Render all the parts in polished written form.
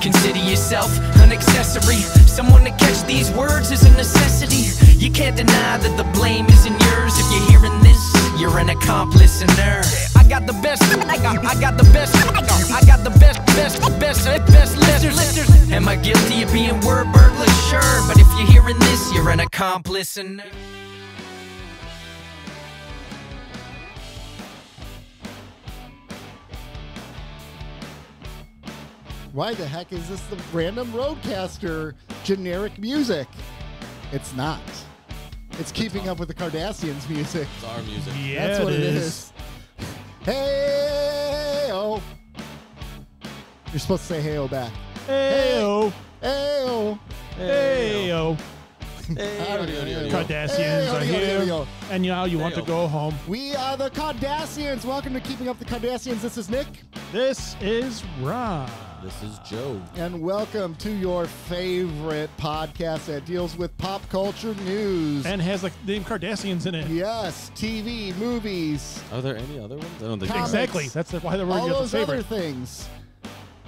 Consider yourself an accessory. Someone to catch these words is a necessity. You can't deny that the blame isn't yours. If you're hearing this, you're an accomplice in there. I got the best, I got the best, I got the best listeners. Am I guilty of being word burglar? Sure, but if you're hearing this, you're an accomplice in there. Why the heck is this the random roadcaster generic music? It's not. It's keeping up with the Cardassians music. It's our music. Yeah, that's what it is. Hey-oh. You're supposed to say hey-oh back. Hey-oh. Hey-oh. Hey-oh. Cardassians are here. And now you want to go home. We are the Cardassians. Welcome to Keeping Up the Cardassians. This is Nick. This is Ron. This is Joe. And welcome to your favorite podcast that deals with pop culture news. And has the name Cardassians in it. Yes, TV, movies. Are there any other ones? I don't think Comics. Exactly. That's why they're all your those favorite. other things.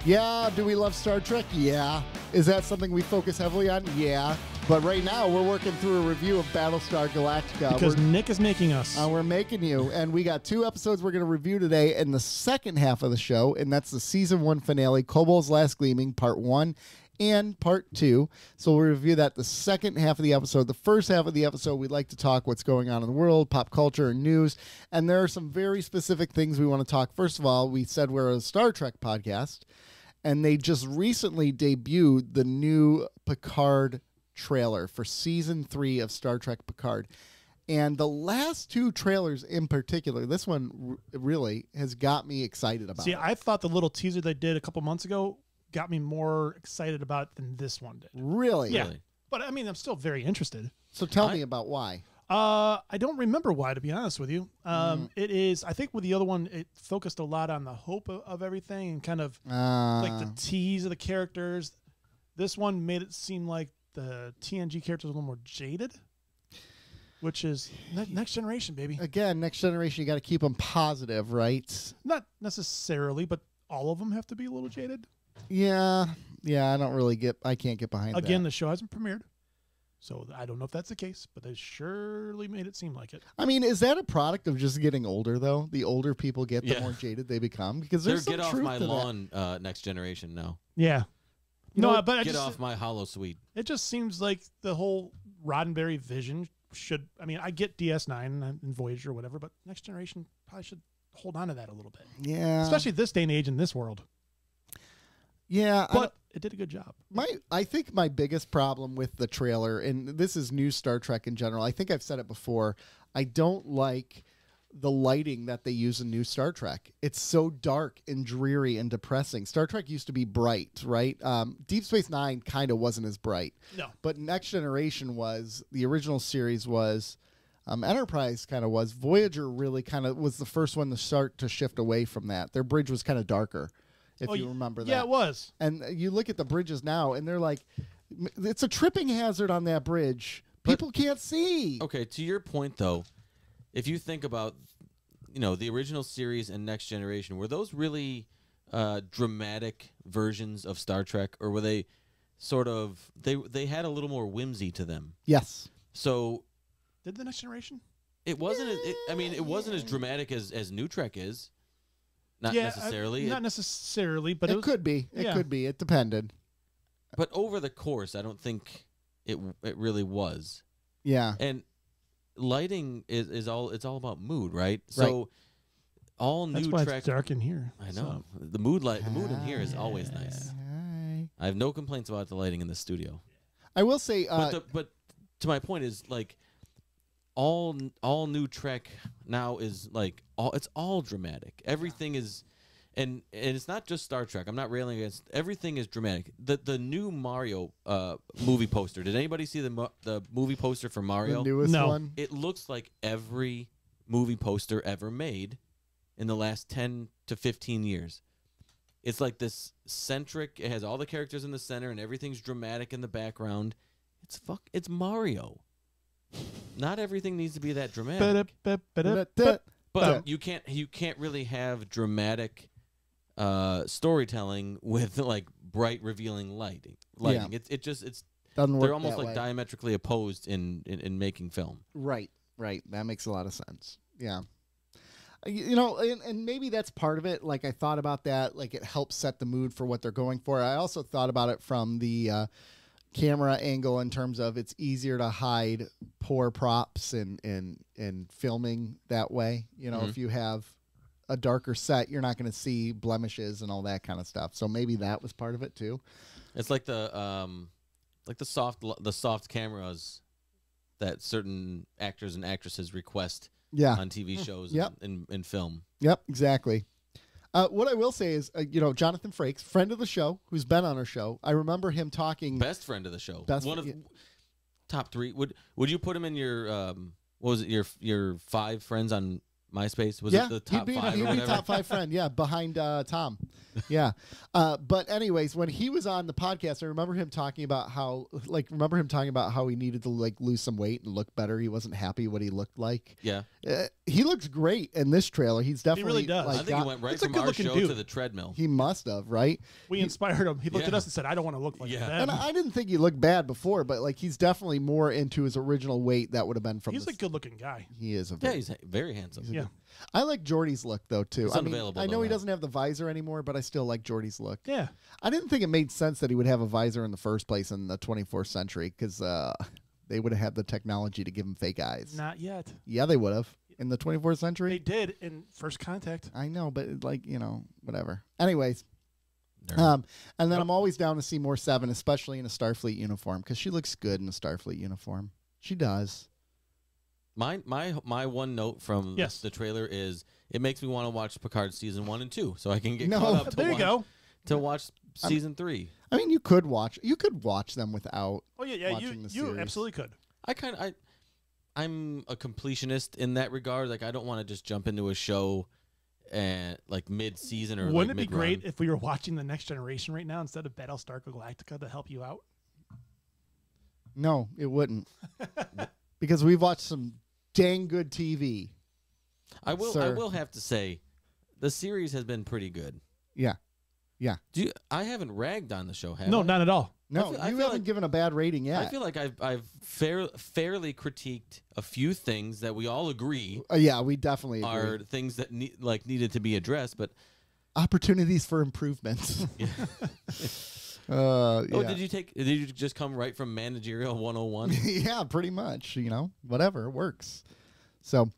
Yeah, do we love Star Trek? Yeah. Is that something we focus heavily on? Yeah. But right now, we're working through a review of Battlestar Galactica. Because Nick is making us. We're making you. And we got 2 episodes we're going to review today in the second half of the show, and that's the Season 1 finale, Kobol's Last Gleaming, Part 1 and Part 2. So we'll review that the second half of the episode. The first half of the episode, we'd like to talk what's going on in the world, pop culture, and news. And there are some very specific things we want to talk. First of all, we said we're a Star Trek podcast, and they just recently debuted the new Picard trailer for Season 3 of Star Trek Picard. And the last 2 trailers in particular, this one really has got me excited about See, it. I thought the little teaser they did a couple months ago got me more excited about it than this one did. Really? Yeah. But, I mean, I'm still very interested. So tell me about why. I don't remember why, to be honest with you. It is, I think with the other one, it focused a lot on the hope of everything and kind of like the tease of the characters. This one made it seem like the TNG characters are a little more jaded, which is Next Generation, baby. Again, Next Generation, you got to keep them positive, right? Not necessarily, but all of them have to be a little jaded. Yeah, I can't get behind that. Again, the show hasn't premiered, so I don't know if that's the case, but they surely made it seem like it. I mean, is that a product of just getting older, though? The older people get, the more jaded they become? Because there's some get off truth my to lawn, Next Generation now. Yeah. But get off my hollow suite. It just seems like the whole Roddenberry vision should. I mean, I get DS9 and Voyager or whatever, but Next Generation probably should hold on to that a little bit. Yeah. Especially this day and age in this world. Yeah. But it did a good job. I think my biggest problem with the trailer, and this is new Star Trek in general, I think I've said it before, I don't like the lighting that they use in new Star Trek. It's so dark and dreary and depressing. Star Trek used to be bright, right? Deep Space Nine kind of wasn't as bright. No. But Next Generation was, the original series was, Enterprise kind of was. Voyager really kind of was the first one to start to shift away from that. Their bridge was kind of darker, if you remember that. Yeah, it was. And you look at the bridges now, and they're like, it's a tripping hazard on that bridge. People can't see. Okay, to your point, though, if you think about, the original series and Next Generation, were those really dramatic versions of Star Trek, or were they sort of they had a little more whimsy to them? Yes. So did the Next Generation? It wasn't. It wasn't as dramatic as New Trek is. Not necessarily. Not necessarily, but it could be. It could be. It depended. But over the course, I don't think it really was. Yeah. And lighting is all about mood, right? So all That's new why Trek. It's dark in here. I know the mood in here is always nice. I have no complaints about the lighting in the studio. I will say, but to my point is like all new Trek now is like it's all dramatic. Everything is. And it's not just Star Trek. I'm not railing against. Everything is dramatic. The new Mario movie poster. Did anybody see the movie poster for Mario? The newest one? It looks like every movie poster ever made in the last 10 to 15 years. It's like this centric. It has all the characters in the center, and everything's dramatic in the background. It's Mario. Not everything needs to be that dramatic. But you can't really have dramatic storytelling with like bright, revealing lighting. It's Doesn't work they're almost that like way. diametrically opposed in making film. Right. That makes a lot of sense. Yeah. You know, and maybe that's part of it. Like I thought about that. Like it helps set the mood for what they're going for. I also thought about it from the camera angle in terms of it's easier to hide poor props and filming that way. You know, if you have a darker set, you're not going to see blemishes and all that kind of stuff. So maybe that was part of it too. It's like the soft cameras that certain actors and actresses request on TV shows and in film. Yep, exactly. What I will say is, Jonathan Frakes, friend of the show, who's been on our show. I remember him talking. Best friend of the show. One of yeah. top 3. Would you put him in your what was it, your 5 friends on MySpace? Was it the top 5 he'd or be whatever? top 5 friend, behind Tom. Yeah. But anyways, when he was on the podcast, I remember him talking about how he needed to like lose some weight and look better. He wasn't happy what he looked like. Yeah. He looks great in this trailer. He's definitely really does. I think he went right It's a from our good-looking show dude. to the treadmill. He must have, right? We inspired him. He looked at us and said, "I don't want to look like that." And I didn't think he looked bad before, but like he's definitely more into his original weight that would have been from. He's a good-looking guy. He is a. He's very handsome. Yeah. I like Jordy's look though too. It's unavailable, I know though, he huh? doesn't have the visor anymore, but I still like Jordy's look. Yeah. I didn't think it made sense that he would have a visor in the first place in the 24th century because they would have had the technology to give him fake eyes. Not yet. Yeah, they would have in the 24th century. They did in First Contact. I know, but whatever. Anyways. Nerd. And then I'm always down to see more Seven, especially in a Starfleet uniform, because she looks good in a Starfleet uniform. She does. My one note from the trailer is it makes me want to watch Picard season 1 and 2, so I can get caught up to watch season 3. I mean, you could watch them without. Oh yeah, watching the you series. absolutely could. I'm a completionist in that regard. Like I don't want to just jump into a show and like mid-season or Wouldn't like it be mid-run. great if we were watching The Next Generation right now instead of Battlestar Galactica to help you out? No, it wouldn't, because we've watched some dang good TV. I will Sir. I will have to say, the series has been pretty good. Yeah. I haven't ragged on the show, have No, I? not at all. No, I you feel haven't like- given a bad rating yet. I feel like I've fairly critiqued a few things that we all agree Yeah, we definitely agree. are things that needed to be addressed, but Opportunities for improvement. oh, yeah. did you just come right from managerial 101? Yeah, pretty much. Whatever works. So,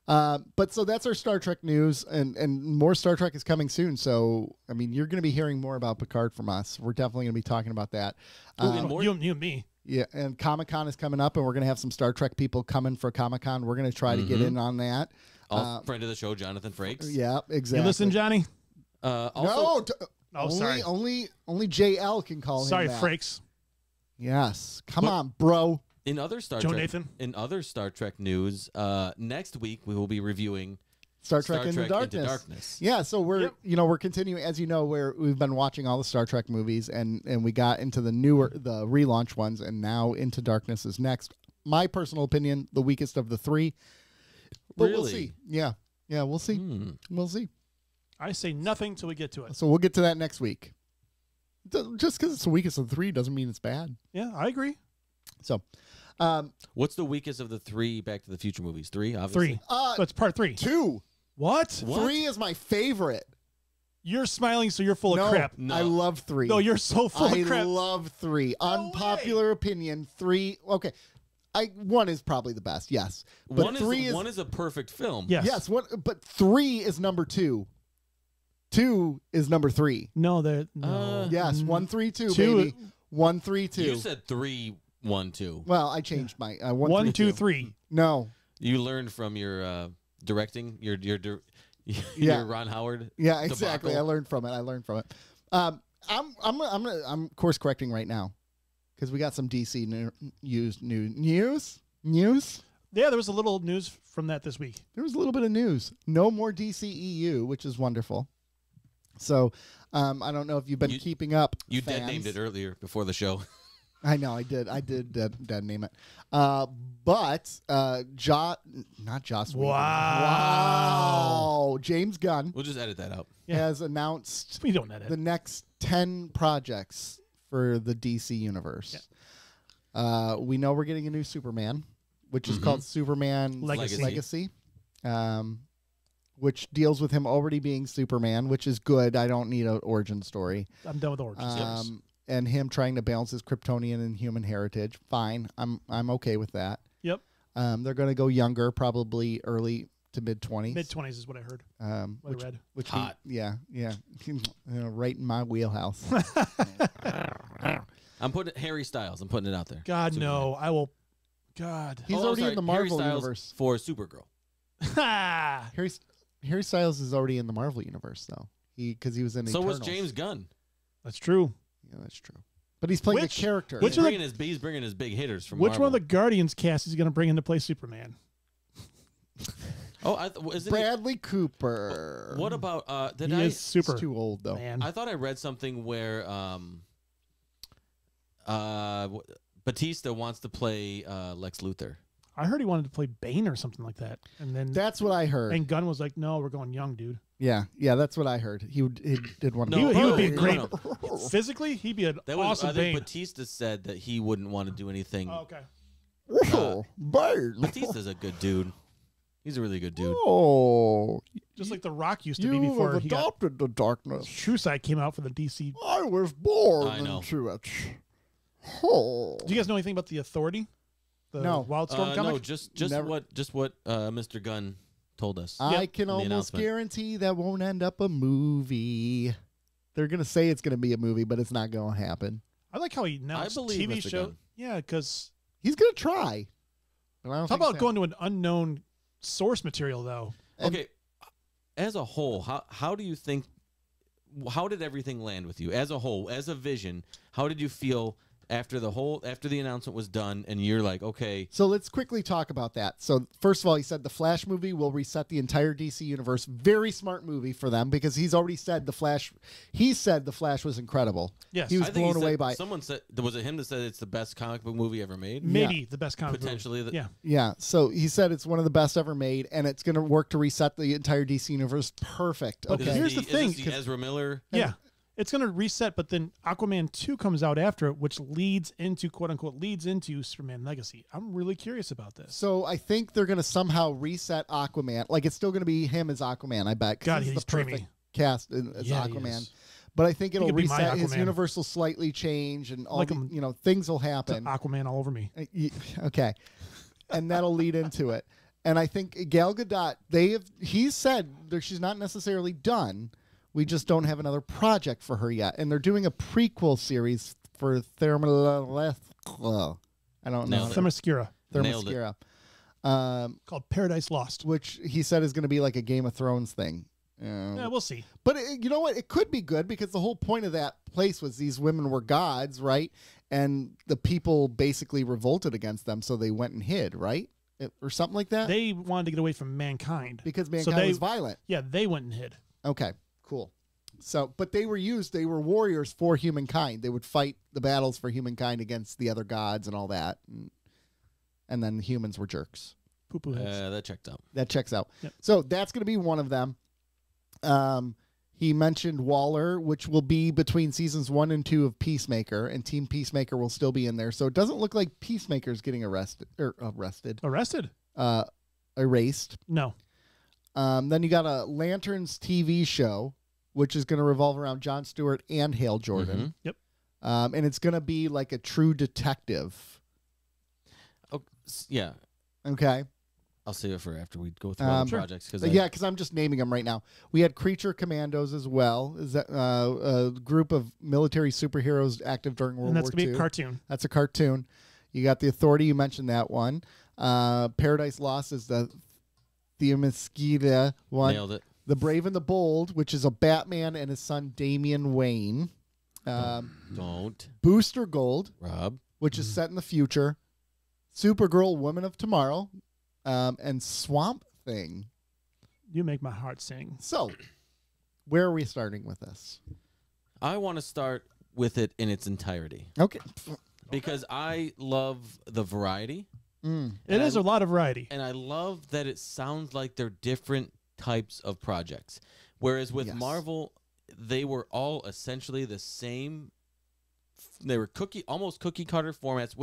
so that's our Star Trek news, and more Star Trek is coming soon. So, I mean, you're going to be hearing more about Picard from us. We're definitely going to be talking about that. And more- You and me. Yeah, and Comic-Con is coming up, and we're going to have some Star Trek people coming for Comic-Con. We're going to try to get in on that. Friend of the show, Jonathan Frakes. Yeah, exactly. You listen, Johnny? Also, Sorry. only JL can call him Sorry, that. Frakes. Yes, come on, bro. in other Star Joe Trek, Nathan. in other Star Trek news, next week we will be reviewing Star Trek Into Darkness. Yeah, so we're we're continuing, as you know, we've been watching all the Star Trek movies, and we got into the relaunch ones, and now Into Darkness is next. My personal opinion, the weakest of the 3. But we'll Really? see. Yeah, we'll see. We'll see. I say nothing till we get to it. So we'll get to that next week. Just because it's the weakest of the 3 doesn't mean it's bad. Yeah, I agree. So, What's the weakest of the 3 Back to the Future movies? 3, obviously. 3. So it's part 3. 2. What? 3 is my favorite. You're smiling, so you're full of crap. No. I love 3. No, you're so full I of crap. love 3. Unpopular opinion, 3. Okay. 1 is probably the best, yes. But 1 is a perfect film. Yes. Yes, but 3 is number 2. 2 is number 3. No, no. Yes, 1, 3, 2, 2 baby. 1, 3, 2. You said 3, 1, 2. Well, I changed my 1, 1, 2, 2. 3. No. You learned from your directing, your Yeah. Ron Howard. Yeah, exactly. debacle. I learned from it. I'm course correcting right now because we got some DC news. Yeah, there was a little news from that this week. There was a little bit of news. No more DCEU, which is wonderful. So, I don't know if you've been keeping up. You fans. dead named it earlier before the show. I know, I did dead name it. But not Joss Whedon. Wow. James Gunn We'll just edit that out. has announced We don't edit. the next 10 projects for the DC universe. We know we're getting a new Superman, which is called Superman Legacy. Which deals with him already being Superman, which is good. I don't need an origin story. I'm done with origins. And him trying to balance his Kryptonian and human heritage. Fine. I'm okay with that. Yep. They're going to go younger, probably early to mid-20s. Mid-20s is what I heard. Which, I read. which Hot. yeah. Right in my wheelhouse. I'm putting Harry Styles. I'm putting it out there. God, Superman. no. I will. God. He's already in the Harry Marvel Styles universe. for Supergirl. Harry Styles is already in the Marvel universe, though. Because he was in So Eternals. was James Gunn. That's true. Yeah, that's true. But he's playing Which- the character. which He's of the- bringing his big hitters from Which Marvel. one of the Guardians cast is he going to bring in to play Superman? Isn't Bradley Cooper. he, what about did He I is super. He's too old, though. Man. I thought I read something where Batista wants to play Lex Luthor. I heard he wanted to play Bane or something like that. And then That's what I heard. and Gunn was like, no, we're going young, dude. Yeah, that's what I heard. He did one. No, he would be no, great. no. Physically, he'd be an That was awesome I think Bane. Batista said that he wouldn't want to do anything. Oh, okay. Batista's a good dude. He's a really good dude. Oh, Just like The Rock used to be you before have he got adopted the darkness. True Sight came out for the DC. I was born I know. into it. Oh. Do you guys know anything about the Authority? The No. Wildstorm comic? No, just Never- what Mr. Gunn told us. I can in the almost announcement. guarantee that won't end up a movie. They're gonna say it's gonna be a movie, but it's not gonna happen. I like how he announced believe TV Mr. show. Gunn. Yeah, because He's gonna try. But I don't how think about so. going to an unknown source material though? Okay, as a whole, how do you think? How did everything land with you as a whole, as a vision? How did you feel after the announcement was done, and you're like, okay, So let's quickly talk about that. So first of all, he said the Flash movie will reset the entire DC universe. Very smart movie for them because he's already said the Flash. He said the Flash was incredible. Yes. he was I think he blown away said- by. Someone said, was it him that said it's the best comic book movie ever made? Maybe the best comic book. Potentially, Yeah. Yeah, so he said it's one of the best ever made, and it's going to work to reset the entire DC universe. Perfect. But Okay. here's the thing, Is this 'cause- the Ezra Miller. Yeah. It's going to reset, but then Aquaman 2 comes out after it, which leads into, quote unquote, leads into Superman Legacy. I'm really curious about this. So I think they're going to somehow reset Aquaman. Like it's still going to be him as Aquaman. I bet. 'cause God, he's he's the perfect dreamy. cast as Yeah, he Aquaman. is. But I think it'll could be my reset. His Aquaman. universe will slightly change, and all Like the, him- things will It's happen. Aquaman all over me. Okay, and that'll lead into it. And I think Gal Gadot, he said that she's not necessarily done. We just don't have another project for her yet. And they're doing a prequel series for I don't know. Nailed it. Themyscira, Nailed it. Themyscira. called Paradise Lost. Which he said is going to be like a Game of Thrones thing. Yeah, we'll see. But you know what? It could be good because the whole point of that place was these women were gods, right? And the people basically revolted against them, so they went and hid, right? Or something like that? They wanted to get away from mankind. Because So mankind was violent. Yeah, they went and hid. Okay, cool. So, but they were warriors for humankind. They would fight the battles for humankind against the other gods and all that. And then humans were jerks. Poo-poo heads. That checked out. That checks out. Yep. So that's going to be one of them. He mentioned Waller, which will be between seasons 1 and 2 of Peacemaker, and Team Peacemaker will still be in there. So it doesn't look like Peacemaker's getting arrested. Erased. No. Then you got a Lanterns TV show, which is going to revolve around Jon Stewart and Hale Jordan. Yep. And it's going to be like a true detective. Oh, yeah. Okay. I'll save it for after we go through all the Sure. projects. Because I'm just naming them right now. We had Creature Commandos as well. Is that a group of military superheroes active during World And that's War going to II? be a cartoon. That's a cartoon. You got the Authority. You mentioned that one. Paradise Lost is the Themyscira one. Nailed it. The Brave and the Bold, which is a Batman and his son Damian Wayne. Don't. Booster Gold, Rob. which is set in the future. Supergirl, Woman of Tomorrow, and Swamp Thing. You make my heart sing. So, where are we starting with this? I want to start with it in its entirety. Okay. because I love the variety. It is a lot of variety. And I love that it sounds like they're different types of projects. Whereas with Marvel, they were all essentially the same. They were almost cookie cutter formats.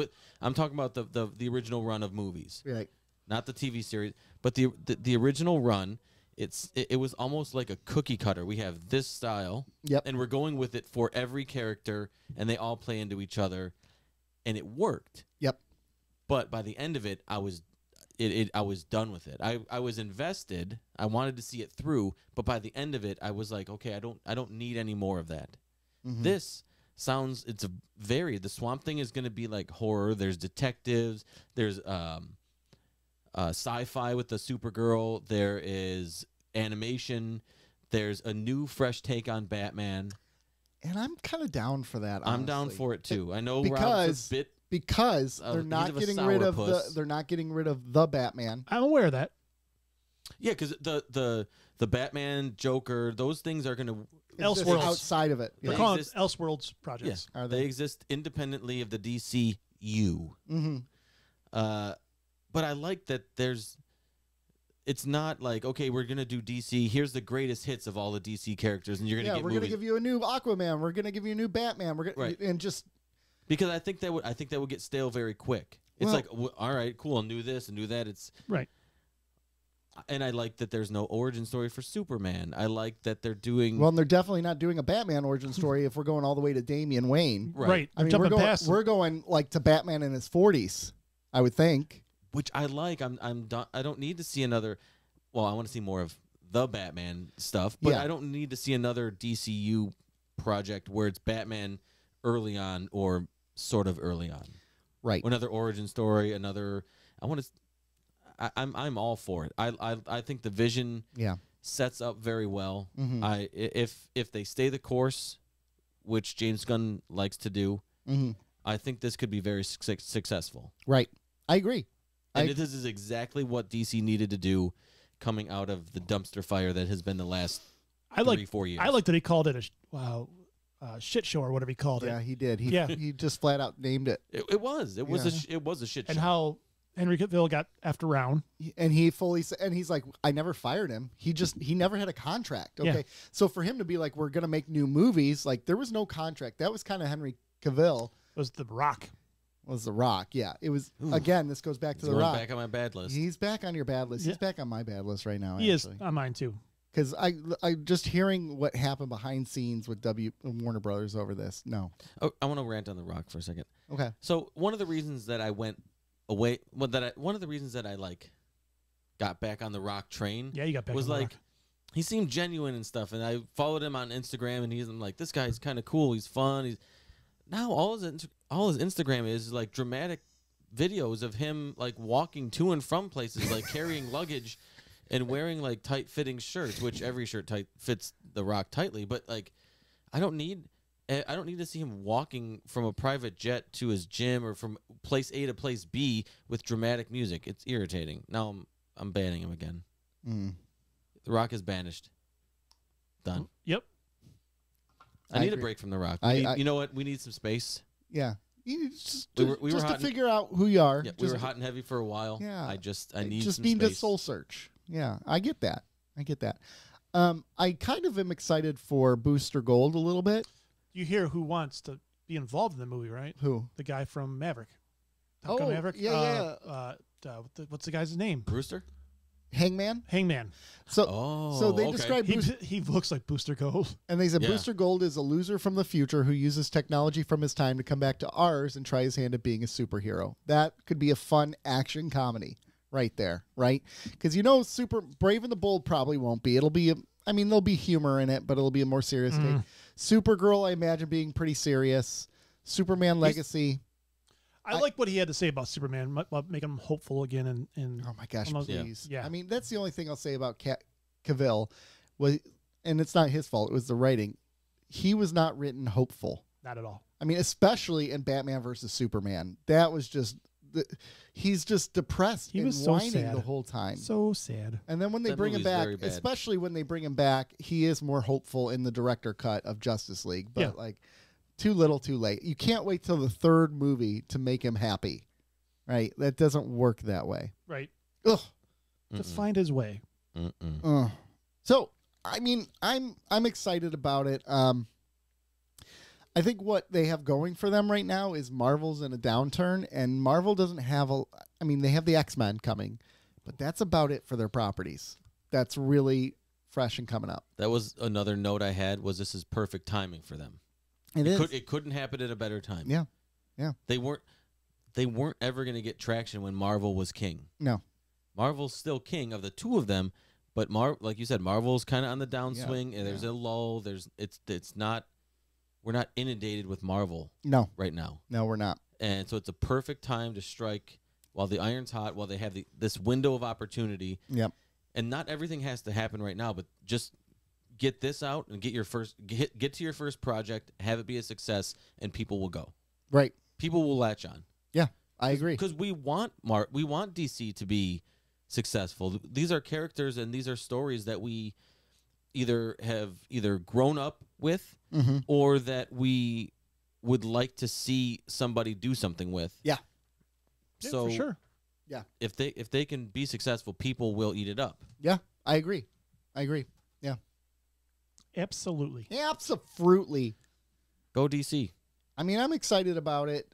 I'm talking about the original run of movies, Right. not the TV series, but the original run. It was almost like a cookie cutter. We have this style, and we're going with it for every character, and they all play into each other, and it worked. Yep. But by the end of it, I was done with it. I was invested. I wanted to see it through, but by the end of it, I was like, okay, I don't need any more of that. This sounds the Swamp Thing is going to be like horror. There's detectives. There's sci-fi with the Supergirl. There is animation. There's a new, fresh take on Batman. And I'm kind of down for that. I'm down for it too. I know because they're not getting rid of the Batman. I'm aware of that. Yeah, because the Batman, Joker, those things are going to Elseworlds outside of it. They're calling Elseworlds projects. Yeah, they exist independently of the DCU. But I like that it's not like, okay, we're going to do DC. Here's the greatest hits of all the DC characters, and you're going to get we're going to give you a new Aquaman. We're going to give you a new Batman. And just because I think that would get stale very quick. It's all right, cool, I'll do this and do that. It's right. And I like that there's no origin story for Superman. I like that they're doing well. And they're definitely not doing a Batman origin story if we're going all the way to Damian Wayne. Right. I mean, we're going like to Batman in his 40s, I would think. Which I like. I'm done. I don't need to see another. Well, I want to see more of the Batman stuff, but I don't need to see another DCU project where it's Batman early on or sort of early on. Right. Another origin story. Another. I want to. I'm all for it. I think the Vision sets up very well. If they stay the course, which James Gunn likes to do, I think this could be very successful. Right. I agree. And this is exactly what DC needed to do coming out of the dumpster fire that has been the last 3-4 years. I like that he called it a shit show or whatever he called it. Yeah, he did. He just flat out named it. It was a shit show. And how Henry Cavill got effed around. And he fully said, and he's like, I never fired him. He never had a contract. Okay. Yeah. So for him to be like, we're going to make new movies, like there was no contract. That was kind of Henry Cavill. It was The Rock. Was The Rock. Yeah. It was, again, this goes back to The Rock. Back on my bad list. He's back on your bad list. He's back on my bad list right now. He is on mine too. Because I just hearing what happened behind scenes with Warner Brothers over this. No. Oh, I want to rant on The Rock for a second. Okay. So one of the reasons that I went away, one of the reasons that I got back on the Rock train. Yeah, you got back was on the like Rock. He seemed genuine and stuff, and I followed him on Instagram, and I'm like, this guy's kind of cool. He's fun. Now all his Instagram is like dramatic videos of him like walking to and from places, like carrying luggage, and wearing like tight fitting shirts, which every shirt fits The Rock tightly. But like, I don't need to see him walking from a private jet to his gym or from place A to place B with dramatic music. It's irritating. Now I'm banning him again. The Rock is banished. Done. Yep. I need a break from The Rock. You know what? We need some space. Yeah. Just We were to hot figure out who you are. Yeah, we were hot and heavy for a while. Yeah. I need just some need space. to soul search. Yeah, I get that. I kind of am excited for Booster Gold a little bit. You hear who wants to be involved in the movie, right? Who? The guy from Maverick. Top Gun Maverick. Yeah. What's the guy's name? Brewster? Hangman. So they describe he looks like Booster Gold. And they said Booster Gold is a loser from the future who uses technology from his time to come back to ours and try his hand at being a superhero. That could be a fun action comedy right there, right? Because Super Brave and the Bold probably won't be. It'll be there'll be humor in it, but it'll be a more serious take. Supergirl, I imagine being pretty serious. Superman Legacy. I like what he had to say about Superman, make him hopeful again. And oh my gosh, please! Yeah. I mean, that's the only thing I'll say about Cavill, and it's not his fault. It was the writing. He was not written hopeful. Not at all. I mean, especially in Batman versus Superman, that was just he's just depressed. He was whining so sad the whole time. So sad. And then when they bring him back, especially when they bring him back, he is more hopeful in the director cut of Justice League. But too little, too late. You can't wait till the third movie to make him happy, right? That doesn't work that way. Right. Ugh. Just find his way. So, I mean, I'm excited about it. I think what they have going for them right now is Marvel's in a downturn, and Marvel doesn't have I mean, they have the X-Men coming, but that's about it for their properties. That's really fresh and coming up. That was another note I had, was this is perfect timing for them. It couldn't happen at a better time. Yeah. Yeah. They weren't ever going to get traction when Marvel was king. No. Marvel's still king of the two of them, but like you said, Marvel's kind of on the downswing, and there's a lull. It's not, we're not inundated with Marvel right now. No, we're not. And so it's a perfect time to strike while the iron's hot, while they have this window of opportunity. Yep. And not everything has to happen right now, but just get this out and get to your first project, have it be a success, and people will go. Right. People will latch on. Yeah, I agree. Because we want DC to be successful. These are characters and these are stories that we have grown up with, or that we would like to see somebody do something with. Yeah. So for sure. Yeah. If they can be successful, people will eat it up. Yeah, I agree. Yeah. Absolutely. Absolutely. Go DC. I mean, I'm excited about it.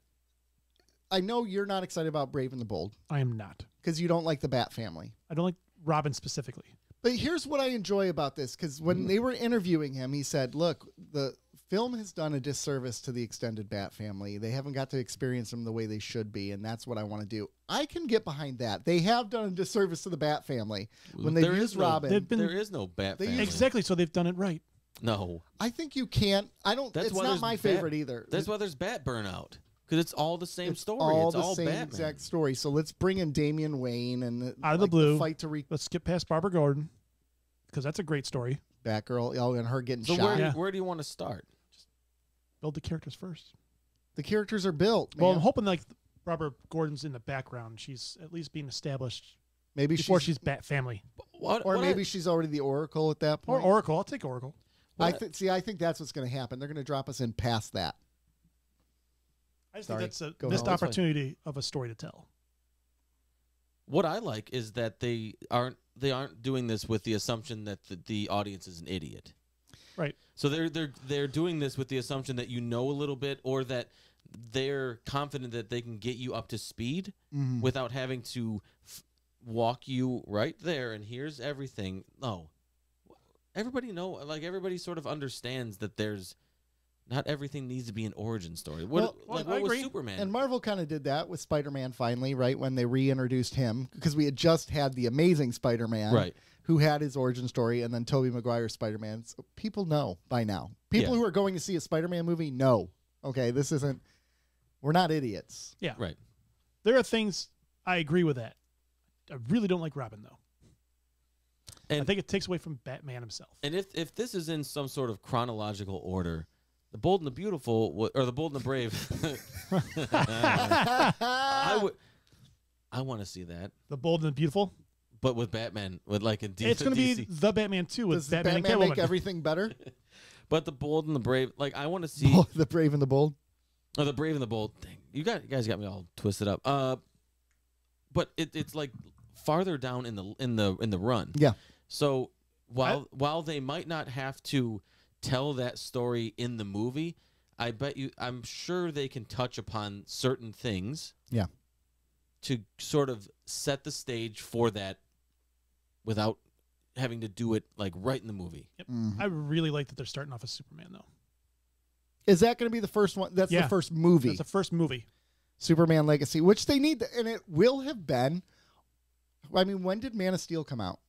I know you're not excited about Brave and the Bold I am not. because you don't like the Bat family. I don't like Robin specifically. But here's what I enjoy about this, because when they were interviewing him, he said, look, the film has done a disservice to the extended Bat family. They haven't got to experience them the way they should be, and that's what I want to do. I can get behind that. They have done a disservice to the Bat family when they use Robin. There is no Bat family. Exactly, so they've done it right. No. I think you can't. It's not my favorite either. That's why there's Bat burnout. Because it's all the same story. All it's the all same Batman. exact story. So let's bring in Damian Wayne and out of the blue fight to let's skip past Barbara Gordon because that's a great story. Batgirl, and her getting So shot. where do you want to start? Just build the characters first. The characters are built. Well, man. I'm hoping like Barbara Gordon's in the background. She's at least being established maybe before she's Bat family. Maybe she's already the Oracle at that Or point. Oracle. I'll take Oracle. I think that's what's going to happen. They're going to drop us in past that. I just Sorry. think that's a Go missed ahead. opportunity of a story to tell. What I like is that they aren't doing this with the assumption that the audience is an idiot. Right. So they're doing this with the assumption that you know a little bit, or that they're confident that they can get you up to speed without having to walk you right there and here's everything. No. Everybody sort of understands that there's not everything needs to be an origin story. What I was agree. Superman? And Marvel kind of did that with Spider-Man finally, right? When they reintroduced him, because we had just had the Amazing Spider-Man, Right. who had his origin story, and then Tobey Maguire's Spider-Man. So people know by now. People who are going to see a Spider-Man movie know. Okay, we're not idiots. Yeah. Right. There are things I agree with that. I really don't like Robin though. And I think it takes away from Batman himself. And if this is in some sort of chronological order, The Bold and the Beautiful, or The Bold and the Brave, I want to see that. The Bold and the Beautiful. But with Batman, with like a DC. It's going to be the Batman 2 with Does Batman Batman and make Catwoman. everything better? But The Bold and the Brave, like I want to see. The Brave and the Bold? Oh, The Brave and the Bold. Dang, you guys got me all twisted up. But it's like farther down in the run. Yeah. So while they might not have to tell that story in the movie, I'm sure they can touch upon certain things. Yeah. To sort of set the stage for that without having to do it like right in the movie. Yep. I really like that they're starting off as Superman though. Is that going to be the first one? That's the first movie. That's the first movie. Superman Legacy, which they need, and it will have been. I mean, when did Man of Steel come out?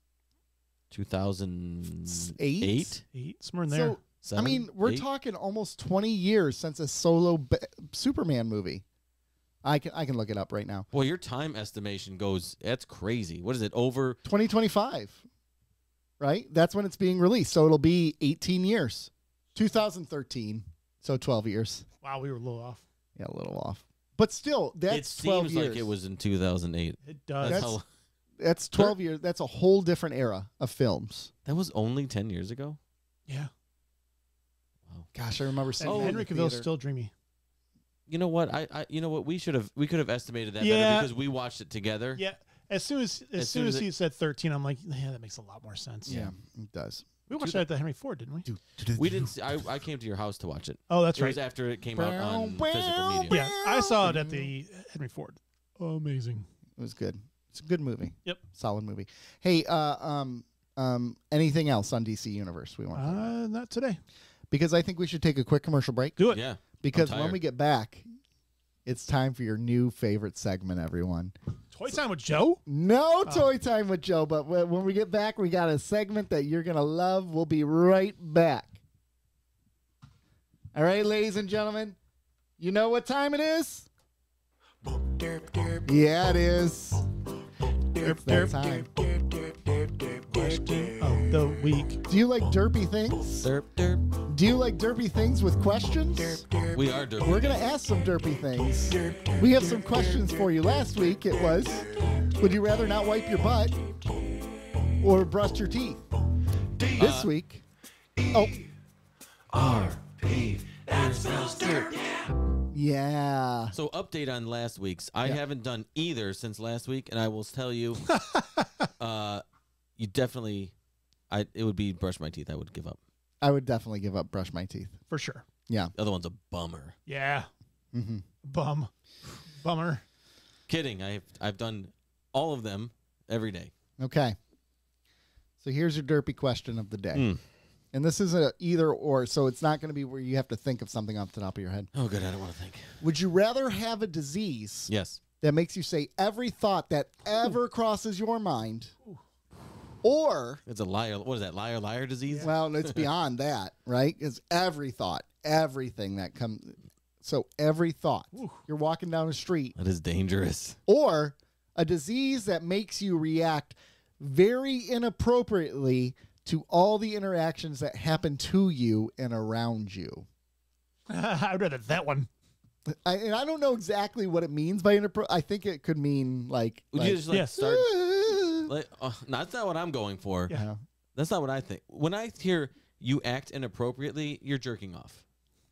2008? Somewhere in there. So, I mean, we're 8? talking almost 20 years since a solo Superman movie. I can look it up right now. Well, your time estimation that's crazy. What is it, over? 2025, right? That's when it's being released. So it'll be 18 years. 2013, so 12 years. Wow, we were a little off. Yeah, a little off. But still, that's 12 seems years. like it was in 2008. It does. That's 12 years. That's a whole different era of films. That was only 10 years ago? Yeah. Wow. Gosh, I remember seeing And that in Henry the Cavill's theater. still dreamy. You know what? You know what? We could have estimated that Yeah. better because we watched it together. Yeah. As soon as he said 13, I'm like, yeah, that makes a lot more sense. Yeah, it does. We watched that at the Henry Ford, didn't we? We didn't. See, I came to your house to watch it. Oh, that's It right. was after it came out on physical media. Yeah, I saw it at the Henry Ford. Amazing. It was good. It's a good movie. Yep. Solid movie. Hey, anything else on DC Universe we want? Not today. Because I think we should take a quick commercial break. Do it. Yeah. Because I'm when tired. we get back, it's time for your new favorite segment, everyone. Toy time with Joe? No toy time with Joe, but when we get back, we got a segment that you're going to love. We'll be right back. All right, ladies and gentlemen, you know what time it is? Yeah, it is. It's that time. Question of the week. Do you like derpy things? Derp, derp. Do you like derpy things with questions? We are derp. We're going to ask some derpy things. We have some questions for you. Last week it was, would you rather not wipe your butt or brush your teeth? This week, yeah. So update on last week's. I haven't done either since last week, and I will tell you, you definitely, it would be brush my teeth. I would give up. I would definitely give up brush my teeth. For sure. Yeah. The other one's a bummer. Yeah. Mm-hmm. Bummer. Kidding. I've done all of them every day. Okay. So here's your derpy question of the day. Mm. And this is a either or, so it's not going to be where you have to think of something off the top of your head. Oh, good. I don't want to think. Would you rather have a disease Yes. that makes you say every thought that ever crosses your mind, or, It's a liar. What is that? Liar disease? well, it's beyond that, right? It's every thought, everything that comes. So every thought. You're walking down the street. That is dangerous. Or a disease that makes you react very inappropriately to all the interactions that happen to you and around you. I'd rather that one. And I don't know exactly what it means by inappropriate. I think it could mean like, Would you just like Yes. start? Like, no, that's not what I'm going for. Yeah. That's not what I think. When I hear you act inappropriately, you're jerking off.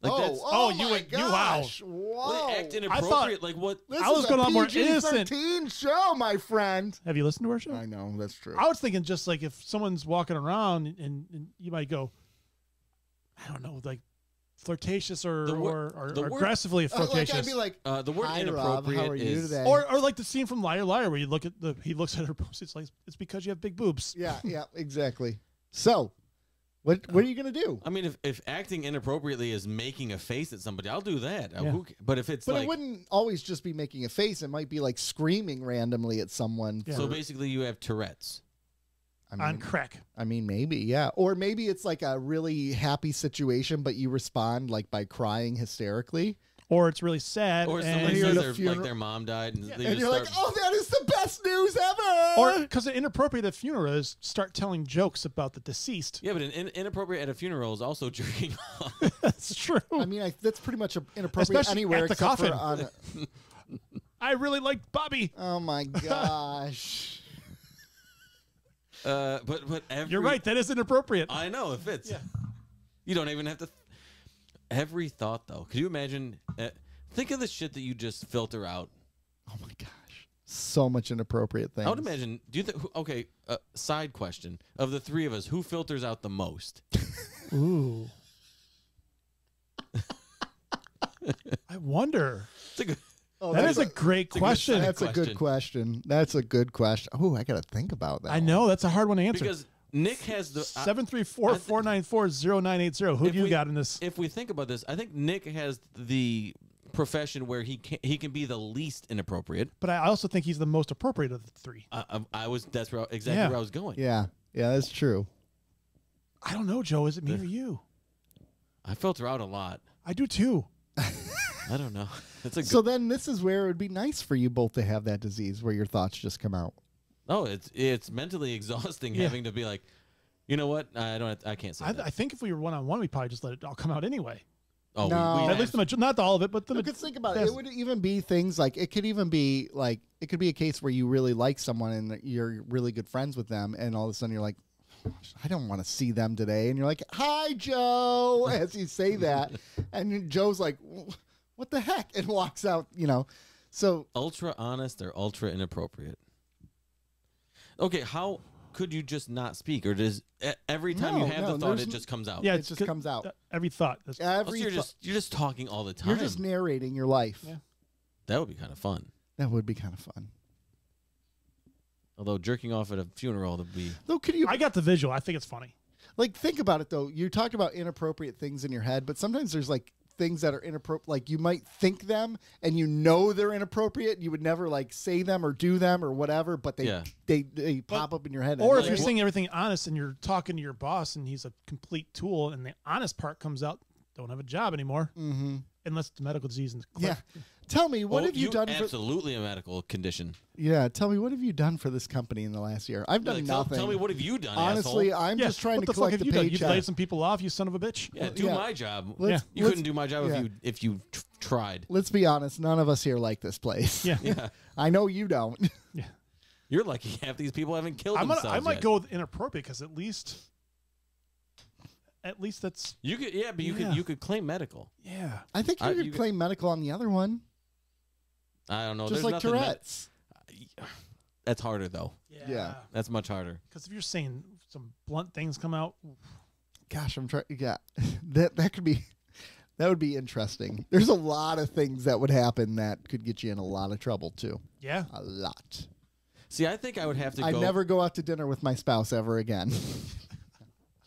Like that's Oh, my you went- you- wow. gosh. well, Whoa. they act inappropriate. Like what? This I was is going a on more PG-13 show, my friend. Have you listened to our show? I know, that's true. I was thinking just like if someone's walking around and you might go, I don't know, like flirtatious or The word- aggressively Like, flirtatious. I'd be like, The word hi, Rob, inappropriate how are you is today? or like the scene from Liar Liar where you look at he looks at her boobs. It's like it's because you have big boobs. yeah, exactly. So, what are you going to do? I mean, if acting inappropriately is making a face at somebody, I'll do that. Yeah. But if it's But like, it wouldn't always just be making a face. It might be like screaming randomly at someone. Yeah. so for- basically you have Tourette's. On crack. I mean, maybe, yeah. Or maybe it's like a really happy situation, but you respond like by crying hysterically. Or it's really sad. Or and somebody you're says at a funeral- their mom died, and they And just you're like, start. oh, that is the best news ever. or because the inappropriate at funeral is start telling jokes about the deceased. Yeah, but inappropriate at a funeral is also jerking off. That's true. I mean, that's pretty much inappropriate Especially anywhere at the except for coffin. on I really liked Bobby. oh, my gosh. But every, You're right. That is inappropriate. I know it fits. Yeah. You don't even have to. Every thought, though. Could you imagine? Think of the shit that you just filter out. Oh, my gosh. So much inappropriate things. I would imagine. Do you think? Okay. Side question: of the three of us, who filters out the most? Ooh. I wonder. It's a good. Oh, That that's is a great a good question. side That's a good question. That's a good question. Oh, I got to think about that. I know. That's a hard one to answer. Because Nick has the. 734-494-0980. Who If do you we- got in this? If we think about this, I think Nick has the profession where he can be the least inappropriate. But I also think he's the most appropriate of the three. That's exactly Yeah. where I was going. Yeah. Yeah, that's true. I don't know, Joe. Is it me or you? I filter out a lot. I do too. I don't know. It's a So then this is where it would be nice for you both to have that disease where your thoughts just come out. it's mentally exhausting Yeah. having to be like, you know what? I can't say that. I think if we were one-on-one, we'd probably just let it all come out anyway. Oh, No. we At least not all of it, but the Look, think about it. yes. It would even be things like it could even be like it could be a case where you really like someone and you're really good friends with them, and all of a sudden you're like, I don't want to see them today. And you're like, hi, Joe, as you say that. And Joe's like, what the heck? And walks out, So Ultra honest or ultra inappropriate? Okay, how could you just not speak? Or does every time you have the thought, it just comes out? Yeah, it just comes out. Every thought. You're just talking all the time. You're just narrating your life. Yeah. That would be kind of fun. That would be kind of fun. Although jerking off at a funeral would be... Though, I got the visual. I think it's funny. Like, think about it, though. You talked about inappropriate things in your head, but sometimes there's, like, things that are inappropriate. Like, you might think them, and they're inappropriate. You would never, like, say them or do them or whatever, but they pop up in your head. Or if you're saying everything honest and you're talking to your boss and he's a complete tool and the honest part comes out, don't have a job anymore. Mm-hmm. Unless it's a medical disease. And yeah. Tell me, what have you done? Absolutely a medical condition. Yeah, tell me, what have you done for this company in the last year? I've done nothing. Tell me, what have you done, honestly, asshole? I'm just trying to collect the paycheck. You've laid some people off, you son of a bitch. Yeah, do my job. You couldn't do my job if you tried. Let's be honest. None of us here like this place. Yeah. I know you don't. Yeah. You're lucky half these people haven't killed themselves I might yet. go with inappropriate because at least that's... You could, but you could claim medical. Yeah. I think you could claim medical on the other one. I don't know. Just There's like nothing Tourette's. That's harder, though. Yeah. That's much harder. Because if you're saying some blunt things come out... Gosh, I'm trying... Yeah. That could be... That would be interesting. There's a lot of things that would happen that could get you in a lot of trouble, too. Yeah. A lot. See, I think I would have to go... I'd never go out to dinner with my spouse ever again.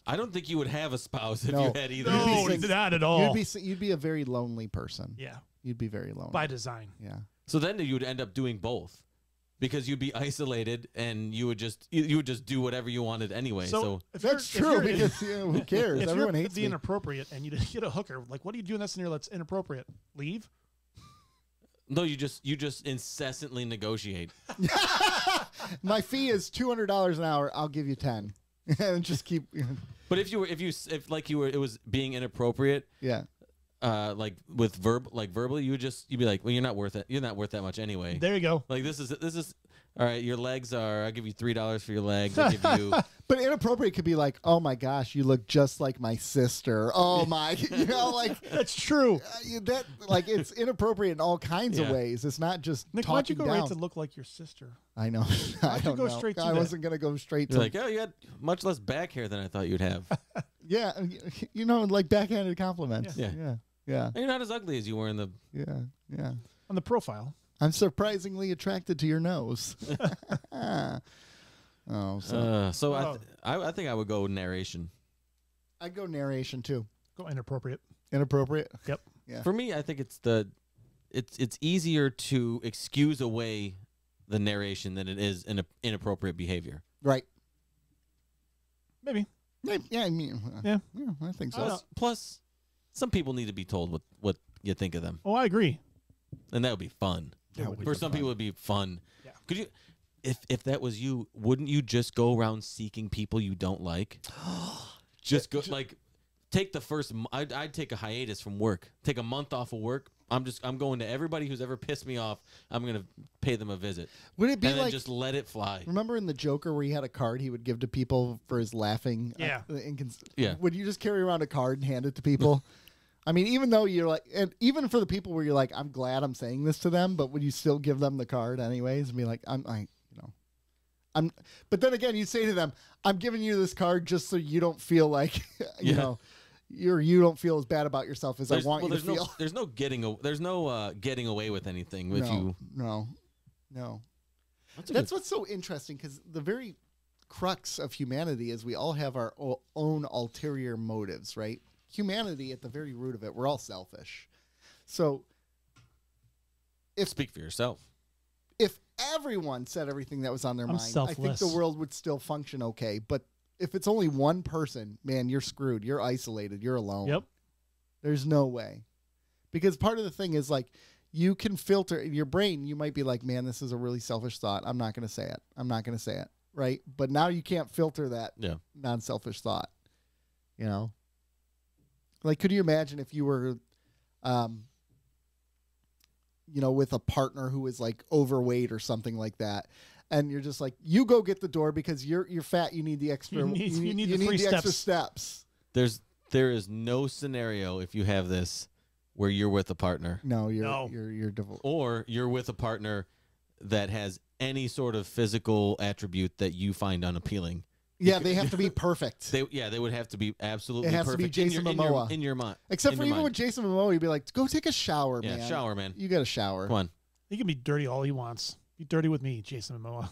I don't think you would have a spouse if you had either. No, not at all. You'd be a very lonely person. Yeah. You'd be very lonely. By design. Yeah. So then you would end up doing both, because you'd be isolated and you would just do whatever you wanted anyway. So that's true. Because who cares? Everyone hates me. Inappropriate, and you get a hooker. Like, what do you do in that scenario that's inappropriate? Leave? No, you just incessantly negotiate. My fee is $200 an hour. I'll give you 10, and just keep. But if it was being inappropriate, yeah. Like with verbally, you'd be like, well, you're not worth it. You're not worth that much anyway. There you go. Like this is all right. Your legs are. I'll give you $3 for your legs. I'll give you. But inappropriate could be like, oh my gosh, you look just like my sister. Oh my, like that's true. It's inappropriate in all kinds of ways. It's not just Nick, talking why'd you go down. right to look like your sister? I know. I don't go know. straight to I that? wasn't gonna go straight to You're like, oh, you had much less back hair than I thought you'd have. Yeah, like backhanded compliments. Yeah. Yeah. You're not as ugly as you were in the. Yeah. On the profile. I'm surprisingly attracted to your nose. I think I would go narration. I'd go narration too. Go inappropriate. Inappropriate. Yep. Yeah. For me, I think it's easier to excuse away the narration than it is inappropriate behavior. Right. Maybe. Yeah. I mean. Yeah. I think so. Plus, some people need to be told what you think of them. Oh, I agree. And that would be fun. For some people, it would be fun. Yeah. Could you, if that was you, wouldn't you just go around seeking people you don't like? Just go take the first. I'd take a hiatus from work. Take a month off of work. I'm going to everybody who's ever pissed me off. I'm gonna pay them a visit. Would it be and like then just let it fly? Remember in the Joker where he had a card he would give to people for his laughing? Yeah. Yeah. Would you just carry around a card and hand it to people? I mean, even though you're like, and even for the people where you're like, I'm glad I'm saying this to them, but would you still give them the card anyways and be like, but then again, you say to them, I'm giving you this card just so you don't feel like, you don't feel as bad about yourself as I want you to feel. There's no getting away with anything if you. No. That's what's so interesting, because the very crux of humanity is we all have our own ulterior motives, right? Humanity, at the very root of it, we're all selfish. So, Speak for yourself. If everyone said everything that was on their mind, selfless. I think the world would still function okay. But if it's only one person, man, you're screwed. You're isolated. You're alone. Yep. There's no way. Because part of the thing is, like, you can filter in your brain. You might be like, man, this is a really selfish thought. I'm not going to say it. Right. But now you can't filter that non-selfish thought. Like, could you imagine if you were, with a partner who was like overweight or something like that, and you're just like, you go get the door because you're fat. You need the extra. You need the need free the extra steps. There is no scenario if you have this where you're with a partner. No, you're divorced. Or you're with a partner that has any sort of physical attribute that you find unappealing. Yeah, they have to be perfect. They would have to be absolutely It has perfect. to be Jason Momoa. In your mind. Except in for your even mind. with Jason Momoa, you'd be like, go take a shower, Yeah, man. shower, man. You got a shower. Come on. He can be dirty all he wants. Be dirty with me, Jason Momoa.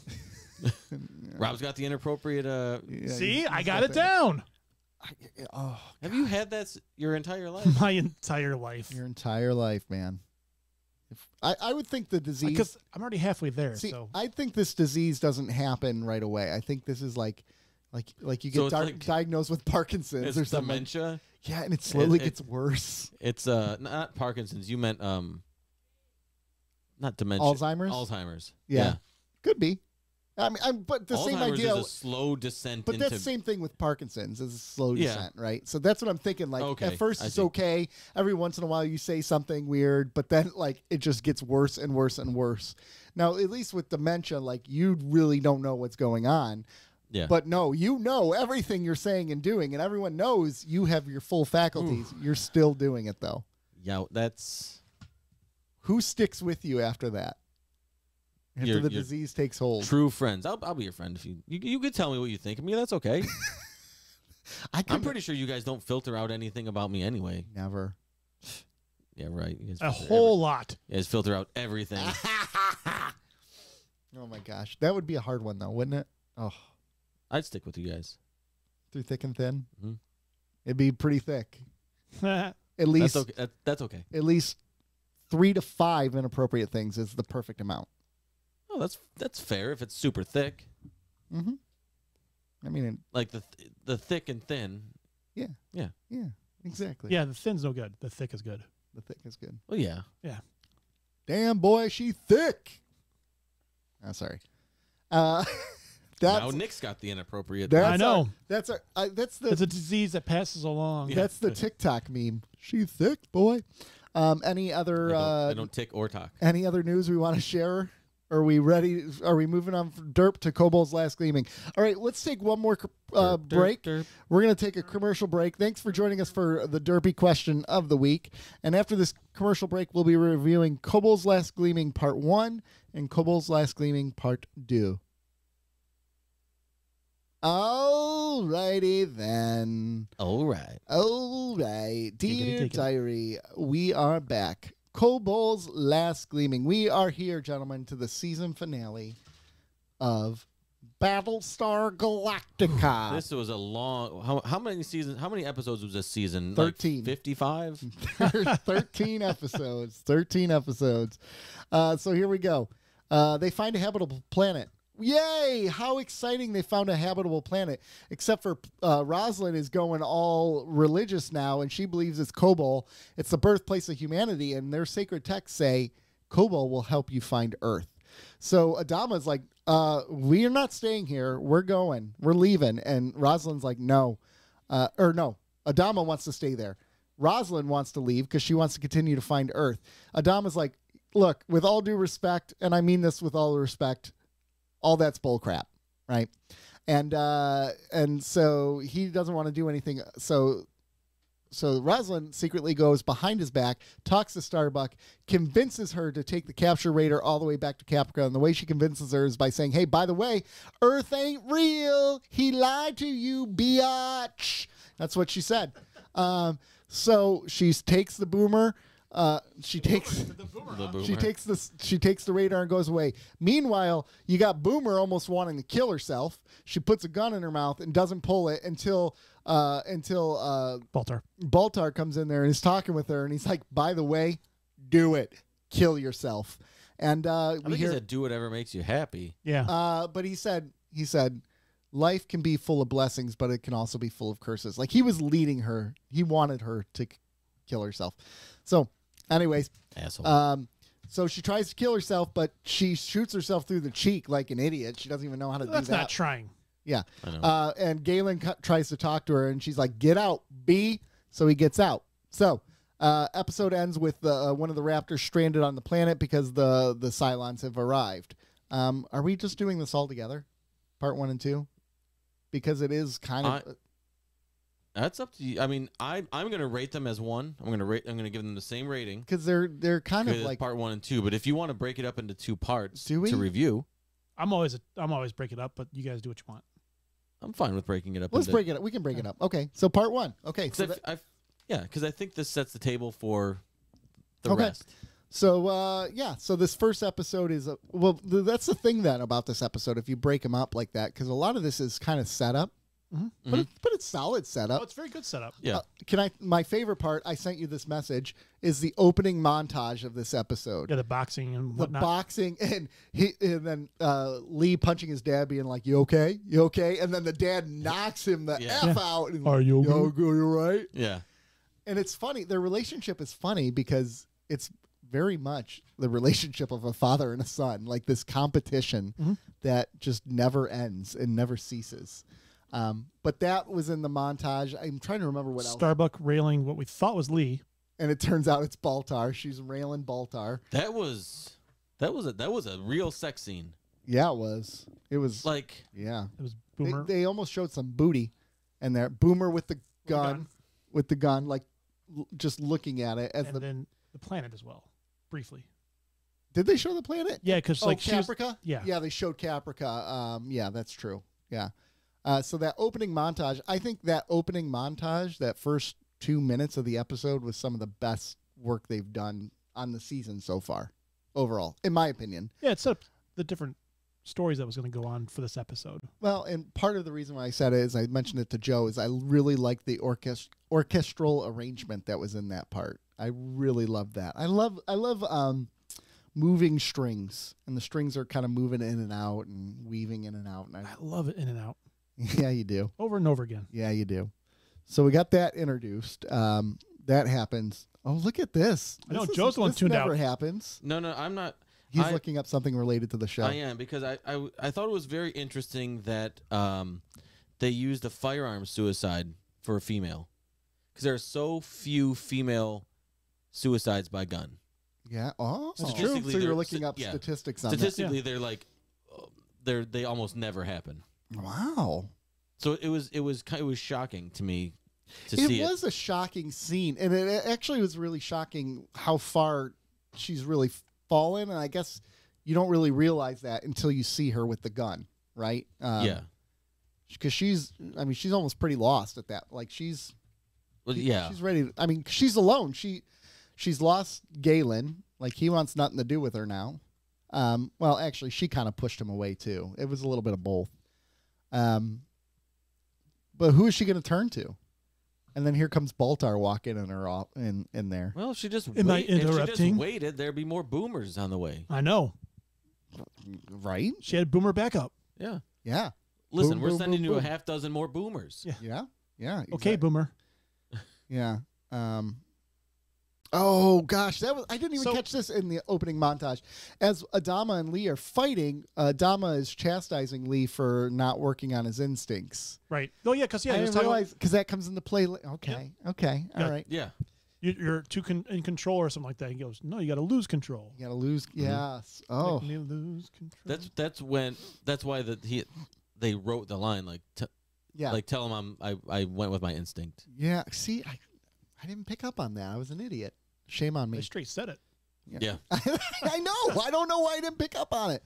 Rob's got the inappropriate. Yeah, See, I got it down. Oh, Have you had that your entire life? My entire life. your entire life, man. I would think the disease. Because I'm already halfway there. See, So I think this disease doesn't happen right away. I think this is like you So get it's like- diagnosed with Parkinson's It's or something. dementia. Yeah, and it slowly It- gets worse. It's not Parkinson's. You meant not dementia. Alzheimer's? Alzheimer's. Yeah. Could be. I mean, but the same Alzheimer's idea. is a slow descent But into. that's the same thing with Parkinson's. It's a slow Yeah. descent, right? So that's what I'm thinking. Like Okay, at first I it's see. okay. Every once in a while you say something weird, but then like it just gets worse and worse and worse. Now, at least with dementia, like you really don't know what's going on. Yeah. But no, you know everything you're saying and doing, and everyone knows you have your full faculties. You're still doing it though. Yeah, that's. Who sticks with you after that? After Your- the your disease takes hold. True friends. I'll be your friend if you could tell me what you think of me. That's okay. I I'm could pretty sure you guys don't filter out anything about me anyway. never. Yeah, right. You guys a filter whole lot. You guys filter out everything. Oh my gosh, that would be a hard one though, wouldn't it? Oh, I'd stick with you guys. through thick and thin. Mhm. It'd be pretty thick. At That's least, okay. That's okay. at least 3 to 5 inappropriate things is the perfect amount. Oh, that's fair if it's super thick. Mm-hmm. I mean, Like the thick and thin. yeah, exactly. Yeah, the thin's no good. The thick is good. The thick is good. Well, yeah. Damn boy, she thick. Oh, sorry. Now That's Nick's got the inappropriate. That's I know. that's It's the a disease that passes along. that's the TikTok meme. She thick boy. Any other I don't tick or talk. any other news we want to share? Are we ready? Are we moving on from Derp to Kobol's Last Gleaming? All right, let's take one more break. derp. We're going to take a commercial break. Thanks for joining us for the Derpy question of the week. And after this commercial break, we'll be reviewing Kobol's Last Gleaming Part 1 and Kobol's Last Gleaming Part 2. All righty then. All right. All right. Dear Giggity. Diary, we are back. Kobol's Last Gleaming. We are here, gentlemen, to the season finale of Battlestar Galactica. This was a long. How many seasons? How many episodes was this season? 13. 55. 13 episodes. 13 episodes. So here we go. They find a habitable planet. Yay! How exciting they found a habitable planet. Except for Rosalind is going all religious now, and she believes it's Kobol. It's the birthplace of humanity, and their sacred texts say Kobol will help you find Earth. So Adama's like, we are not staying here. We're going. We're leaving. And Rosalind's like, no. No. Adama wants to stay there. Rosalind wants to leave because she wants to continue to find Earth. Adama's like, look, with all due respect, and I mean this with all respect, all that's bullcrap, right? And so he doesn't want to do anything. So Rosalind secretly goes behind his back, talks to Starbuck, convinces her to take the capture raider all the way back to Caprica. And the way she convinces her is by saying, hey, by the way, Earth ain't real. He lied to you, biatch. That's what she said. So she takes the boomer. She takes the radar and goes away. Meanwhile, you got Boomer almost wanting to kill herself. She puts a gun in her mouth and doesn't pull it until Baltar comes in there and is talking with her, and he's like, by the way, do it. Kill yourself. And I think he said, "Do whatever makes you happy." Yeah. but he said life can be full of blessings, but it can also be full of curses. Like he was leading her. He wanted her to kill herself. So anyways, Asshole. so she tries to kill herself, but she shoots herself through the cheek like an idiot. She doesn't even know how to do that. That's not trying. Yeah. I know. And Galen tries to talk to her, and she's like, get out, B. So he gets out. So episode ends with one of the raptors stranded on the planet because the Cylons have arrived. Are we just doing this all together, part 1 and 2? Because it is kind of. That's up to you. I mean, I'm gonna rate them as one. I'm gonna give them the same rating Because they're kind of like part 1 and 2. But if you want to break it up into 2 parts Do we? to review, I'm always break it up, but you guys do what you want. I'm fine with breaking it up. Let's break it up. We can break it up. Okay, so part 1. Okay, so because I think this sets the table for the Okay. rest. So so this first episode is that's the thing then about this episode. If you break them up like that, because a lot of this is kind of setup, but it's solid setup. Oh, it's very good setup. Yeah. My favorite part? I sent you this message is the opening montage of this episode. Yeah, the boxing and The whatnot. boxing and then Lee punching his dad, being like, "You okay? You okay?" And then the dad knocks him the f out. And, Are you okay? You right? Yeah. And it's funny. Their relationship is funny because it's very much the relationship of a father and a son, like this competition that just never ends and never ceases. But that was in the montage. I'm trying to remember what else. Starbuck railing what we thought was Lee. And it turns out it's Baltar. She's railing Baltar. That was a real sex scene. Yeah, it was. It was Like, yeah. It was Boomer. They almost showed some booty, and there Boomer with the gun, like just looking at it as and then the planet as well, briefly. Did they show the planet? Yeah, because like she was, Caprica. yeah, they showed Caprica. Yeah, that's true. Yeah. So that opening montage, I think that opening montage, that first 2 minutes of the episode, was some of the best work they've done on the season so far, overall, in my opinion. yeah, it set up the different stories that was going to go on for this episode. Well, and part of the reason why I said it is I mentioned it to Joe is I really like the orchestral arrangement that was in that part. I really love that. I love moving strings, and the strings are kind of moving in and out and weaving in and out. And I love it in and out. Yeah, you do. Over and over again. Yeah, you do. So we got that introduced. That happens. Oh, look at this. I know, Joe's the one this tuned never out. happens. no, I'm not. He's looking up something related to the show. I am, because I thought it was very interesting that they used a firearm suicide for a female, because there are so few female suicides by gun. Yeah. Oh, That's true. true. So you're looking up statistics on that. Statistically, they're like, they almost never happen. Wow. So it was shocking to me to see it. It was a shocking scene, and it actually was really shocking how far she's really fallen. And I guess you don't really realize that until you see her with the gun, right? Yeah. Because she's almost pretty lost at that. Like she's ready. She's alone. She's lost Galen. Like he wants nothing to do with her now. Well, actually, she kind of pushed him away too. It was a little bit of both. But who is she going to turn to? And then here comes Baltar walking in her in there. Well, she just Am I if she just interrupting? waited, there'd be more boomers on the way. I know. Right? She had Boomer back up. Yeah. Yeah. Listen, Boom, we're boom, sending boom, you a boom. half dozen more boomers. Yeah. Yeah. Yeah. Okay, Boomer. Yeah. Oh gosh, I didn't even So- catch this in the opening montage. As Adama and Lee are fighting, Adama is chastising Lee for not working on his instincts. Right. Oh, yeah, because I he was didn't talking realize because that comes into play. Okay. Okay. All Yeah. right. Yeah. you're too in control or something like that. He goes, no, you got to lose control. You gotta lose. Yes. Oh. Make me lose control. That's why they wrote the line like Yeah. like tell him I went with my instinct. Yeah. See, I didn't pick up on that. I was an idiot. Shame on They me. straight said it. Yeah. I know. I don't know why I didn't pick up on it.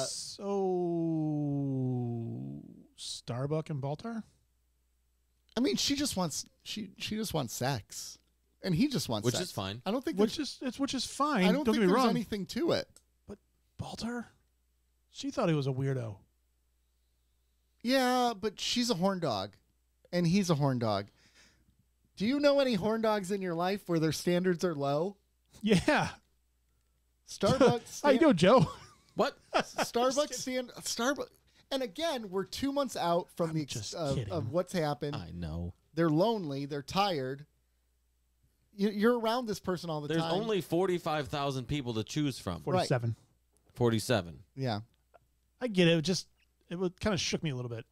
So, Starbuck and Baltar? I mean, she just wants sex, and he just wants Which sex. is fine. I don't think Which is fine. I don't think get me there's wrong. anything to it. Baltar? She thought he was a weirdo. Yeah, but she's a horn dog, and he's a horn dog. Do you know any horn dogs in your life where their standards are low? Yeah. Starbucks. How you doing, Joe? What? Starbucks. And again, we're 2 months out from the just of kidding. what's happened. I know. They're lonely. They're tired. You're around this person all the There's time. only 45,000 people to choose from. 47. 47. Yeah. I get it. It kind of shook me a little bit.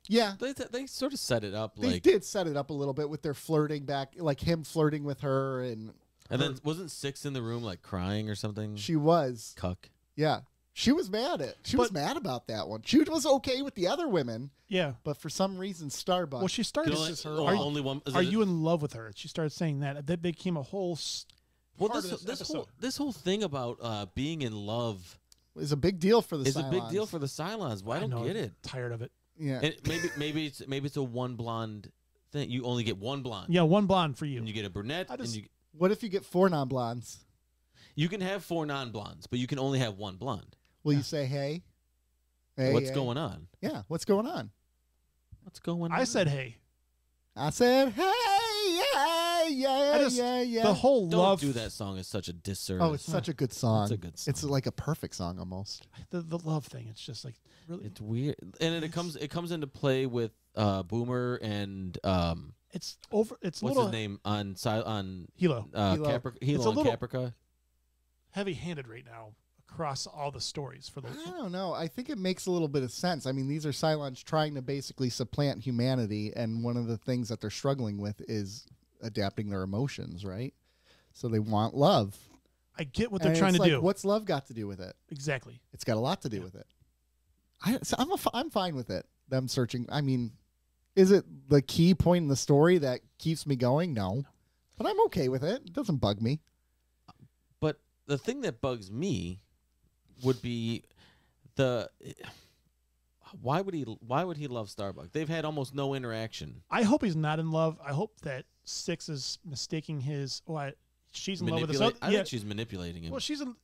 Yeah. They sort of set it up They like, did set it up a little bit with their flirting back, like him flirting with her, and and then wasn't Six in the room like crying or something? she was. Cuck. Yeah. She was mad was mad about that one. She was okay with the other women. Yeah. But for some reason, Starbuck. Well, she started. Only one. Are you in love with her? She started saying that. That became a whole. This whole thing about being in love is a big deal for the is Cylons. a big deal for the Cylons. Why don't get it? Tired of it. Yeah. And maybe it's a one blonde thing. You only get one blonde. Yeah, one blonde for you. And you get a brunette. What if you get 4 non-blondes? You can have 4 non-blondes, but you can only have one blonde. Will you say, hey? What's going on? Yeah, what's going on? What's going on? I said, hey. I said, hey, yeah. The whole Don't love. do that song is such a disservice. Oh, it's such a good song. It's a good song. It's like a perfect song almost. The love thing. It's just like really. It's weird, and it comes into play with Boomer and It's over. It's what's little his name on Hilo. Hilo It's a and little- Caprica. Heavy-handed right now across all the stories for the. I don't know. I think it makes a little bit of sense. I mean, these are Cylons trying to basically supplant humanity, and one of the things that they're struggling with is adapting their emotions, right? So they want love. I get what they're And trying it's to like, do. What's love got to do with it? Exactly. It's got a lot to do with it. I'm fine with it. Them searching. I mean, is it the key point in the story that keeps me going? No. But I'm okay with it. It doesn't bug me. But the thing that bugs me would be why would he love Starbuck? They've had almost no interaction. I hope he's not in love. I hope that Six is mistaking his. She's in love with this. I think she's manipulating him. Well, she's in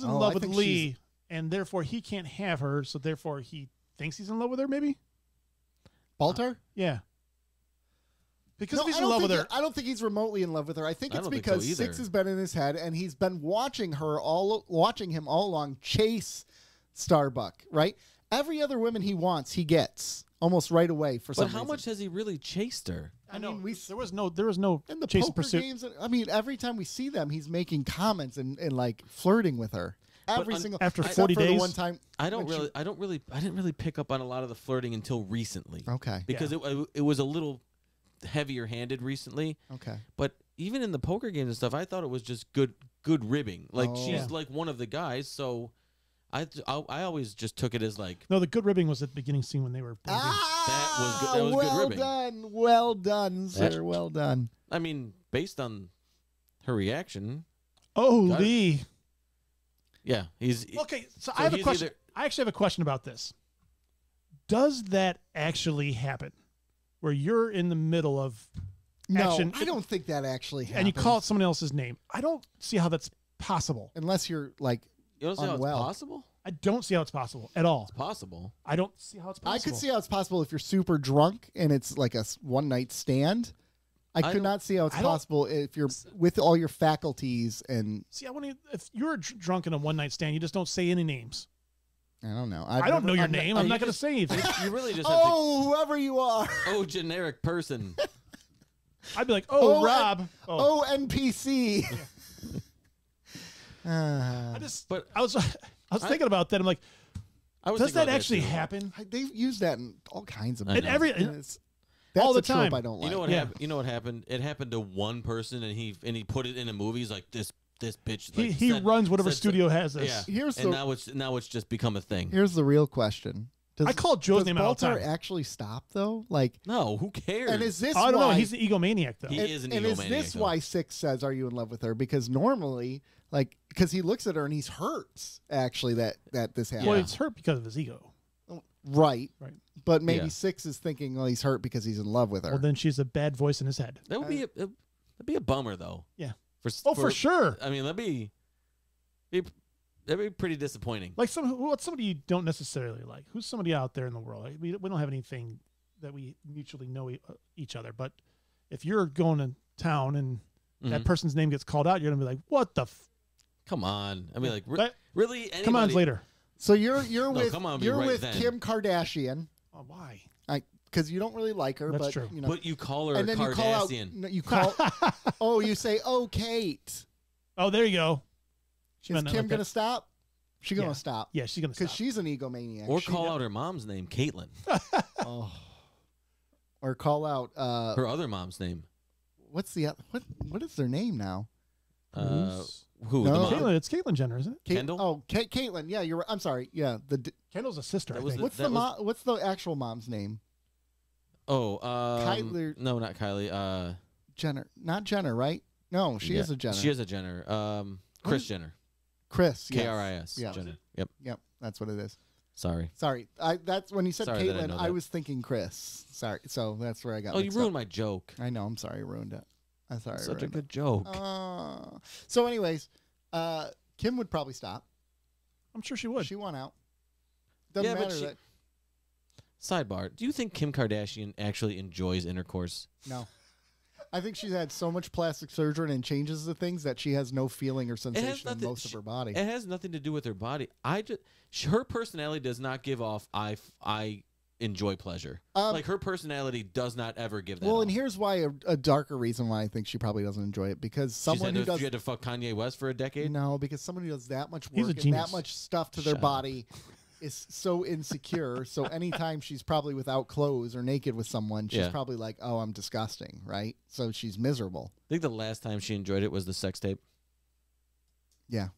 Oh, love I with think Lee, and therefore he can't have her. So therefore he thinks he's in love with her. Maybe. Baltar? Yeah. Because No, if he's I in don't love with think her, I don't think he's remotely in love with her. I think I it's don't think so because either. Six has been in his head, and he's been watching him all along chase Starbuck. Right? Every other woman he wants, he gets almost right away for some But how reason. much has he really chased her? I know mean, there was no in the chase and poker pursuit. games? I mean, every time we see them, he's making comments and like flirting with her. Every single after except 40 for the days? one time. I didn't really pick up on a lot of the flirting until recently. Okay. Because it was a little heavier handed recently. Okay. But even in the poker games and stuff, I thought it was just good ribbing. Like Oh. she's Yeah. like one of the guys, so I always just took it as like No, the good ribbing was at the beginning scene when they were. That was good well ribbing. done. Well done, sir. Well done. I mean, based on her reaction, Oh, Got it. Lee. yeah, he's Okay, so So I have a he's question. either- I actually have a question about this. Does that actually happen? Where you're in the middle of No, action I don't think that actually happens. and you call it someone else's name. I don't see how that's possible. unless you're like you don't see how it's unwell. possible. I don't see how it's possible at all. It's possible. I don't see how it's possible. I could see how it's possible if you're super drunk and it's like a one night stand. I could don't- not see how it's I don't- possible if you're with all your faculties and See, if you're drunk in a one night stand, you just don't say any names. I don't know. I don't know your name. I'm you not going to just- say anything. You really just have to. Oh, whoever you are. Oh, generic person. I'd be like, Oh, Rob. Oh, NPC. I just, But I was thinking about that. I'm like, I was does thinking that about actually too. happen? They've used that in all kinds of I movies. know. And that's all the a trope time. I don't like. You know what Yeah. happened? You know what happened? It happened to one person, and he put it in a movie. He's like, this bitch. Like, He said- runs whatever said- studio has this. Yeah. Here's and the- now it's just become a thing. Here's the real question. I call Joe's does name out all the Baltar time. actually stop though? Like, No, who cares? and is this I don't know. why? He's an egomaniac, though. He is an and is egomaniac, this though. why Six says, "Are you in love with her?" Because normally, like, because he looks at her and he's hurt. Actually, that this happened. Well, Yeah. it's hurt because of his ego. Right. Right. But maybe Yeah. Six is thinking, "Well, he's hurt because he's in love with her." Well, then she's a bad voice in his head. That would be that'd be a bummer though. Yeah. For sure. I mean, that'd be pretty disappointing. Like what's somebody you don't necessarily like? Who's somebody out there in the world? Like, we don't have anything that we mutually know each other. But if you're going to town and that Mhm. person's name gets called out, you're gonna be like, "What the? Come on. I mean, like But- really? Come on, Anybody- later." so you're with come on, be you're right with then. Kim Kardashian, Oh, why? because you don't really like her. That's but true. you know, But you call her and a then you call out. Cardassian. No, you call. Oh, you say, "Oh, Kate." Oh, there you go. She Is meant it Kim like gonna that. stop? She gonna Yeah. stop? Yeah, she's gonna Because stop. she's an egomaniac. Or call out her mom's name, Caitlin. Oh. Or call out Her other mom's name. what's the what is their name now? Who? No. The mom? Caitlyn, it's Caitlyn Jenner, isn't it? Kendall? Oh, Caitlyn. Yeah, you're right. I'm sorry. Yeah, Kendall's a sister. I That was think. what's the actual mom's name? Oh, Kylie- No, not Kylie. Jenner. Not Jenner, right? No, she is a Jenner. She is a Jenner. Chris Jenner. Chris. Yes. K-R-I-S. Yeah. Jenner. Yep. Yep, that's what it is. Sorry. Sorry, that's when you said Sorry that I Caitlyn, know I that. was thinking Chris. Sorry, so that's where I got. Oh, you mixed ruined up. my joke. I know. I'm sorry, I ruined it. I'm sorry. I Such a ruined good joke. it. So, anyways, Kim would probably stop. I'm sure she would. She won out. Doesn't Yeah, but matter she- that. Sidebar: do you think Kim Kardashian actually enjoys intercourse? No. I think she's had so much plastic surgery and changes the things that she has no feeling or sensation in most of her body. It has nothing to do with her body. Her personality does not give off. I enjoy pleasure. Like her personality does not ever give that. Well, off. and here's why a darker reason why I think she probably doesn't enjoy it, because someone who does she had to fuck Kanye West for a decade. no, because someone who does that much He's a work and genius. that much stuff to their Shut up. body is so insecure. So anytime she's probably without clothes or naked with someone, she's Yeah. probably like, "Oh, I'm disgusting," right? So she's miserable. I think the last time she enjoyed it was the sex tape. Yeah, I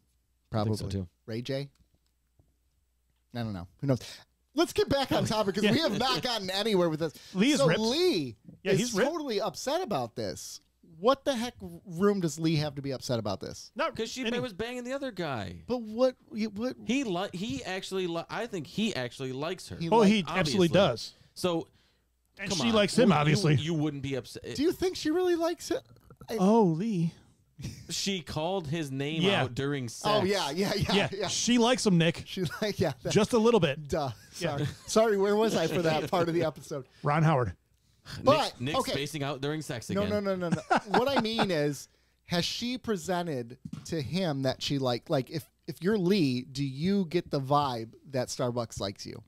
probably. think so too. Ray J. I don't know. Who knows? Let's get back on topic because we have not gotten anywhere with this. Lee is so ripped. Lee Yeah, is he's ripped. totally upset about this. What the heck room does Lee have to be upset about this? Not Because she any- was banging the other guy. But what? He actually. I think he actually likes her. He Oh, like- he absolutely obviously. does. So And come she on. likes him, obviously. You wouldn't be upset. Do you think she really likes it? Oh, Lee. She called his name Yeah. out during sex. Oh yeah. Yeah, she likes him, Nick. She's like, yeah. Just a little bit. Duh. Yeah. Sorry. Sorry. Where was I for that part of the episode? Ron Howard. But Nick's okay. spacing out during sex No, again. no. What I mean is, has she presented to him that she like if you're Lee, do you get the vibe that Starbucks likes you?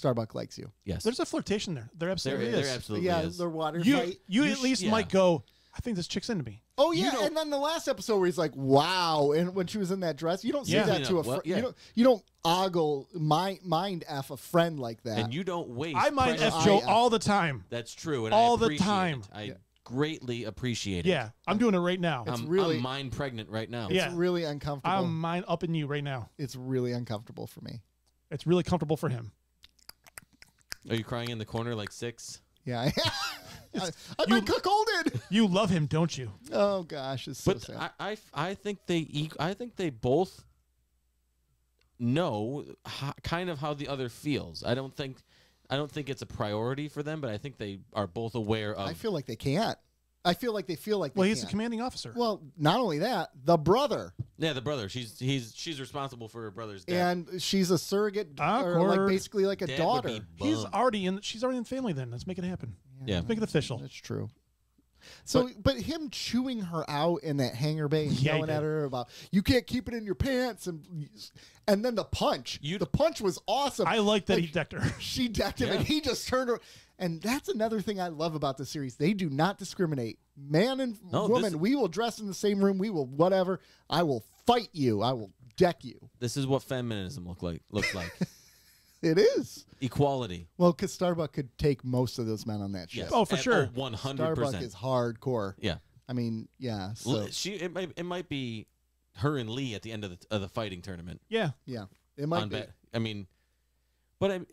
Starbucks likes you. Yes. There's a flirtation there. There absolutely there is. absolutely Yeah, is. the water You fight. at least yeah. might go, I think this chick's into me. Oh yeah, don't- and then the last episode where he's like, "Wow!" and when she was in that dress, you don't say Yeah. that You to know, a friend. well, yeah. You don't ogle mind f a friend like that. And you don't waste. I mind precious- F Joe I- all the time. That's true. And all I the appreciate time. it. I greatly appreciate it. Yeah, I'm doing it right now. It's I'm really- mind pregnant right now. Yeah. It's really uncomfortable. I'm mind up in you right now. It's really uncomfortable for me. It's really comfortable for him. Are you crying in the corner like 6? Yeah, I've been cuckolded. You love him, don't you? Oh gosh, it's so But sad. I think they both know kind of how the other feels. I don't think it's a priority for them, but I think they are both aware of. I feel like they can't. I feel like they feel like. Well, they he's a can't. commanding officer. Well, not only that, the brother, Yeah, the brother. She's responsible for her brother's death. and she's a surrogate, or Awkward. like basically like a Dad daughter. would be She's bummed. already in the family then. Let's make it happen. Yeah. Let's make it official. That's true. So, but him chewing her out in that hangar bay and Yeah, he yelling at did. her about you can't keep it in your pants, and then the punch. The punch was awesome. I like that Like, he decked her. She decked him, Yeah. and he just turned her. And that's another thing I love about the series. They do not discriminate. Man and No, woman, this- we will dress in the same room. We will whatever. I will fight you. I will deck you. This is what feminism looks like. It is. Equality. Well, because Starbuck could take most of those men on that ship. Yes. Oh, for sure. 100%. Starbuck is hardcore. Yeah. I mean, yeah. So, It might be her and Lee at the end of the fighting tournament. Yeah. yeah, it might on be. I mean, but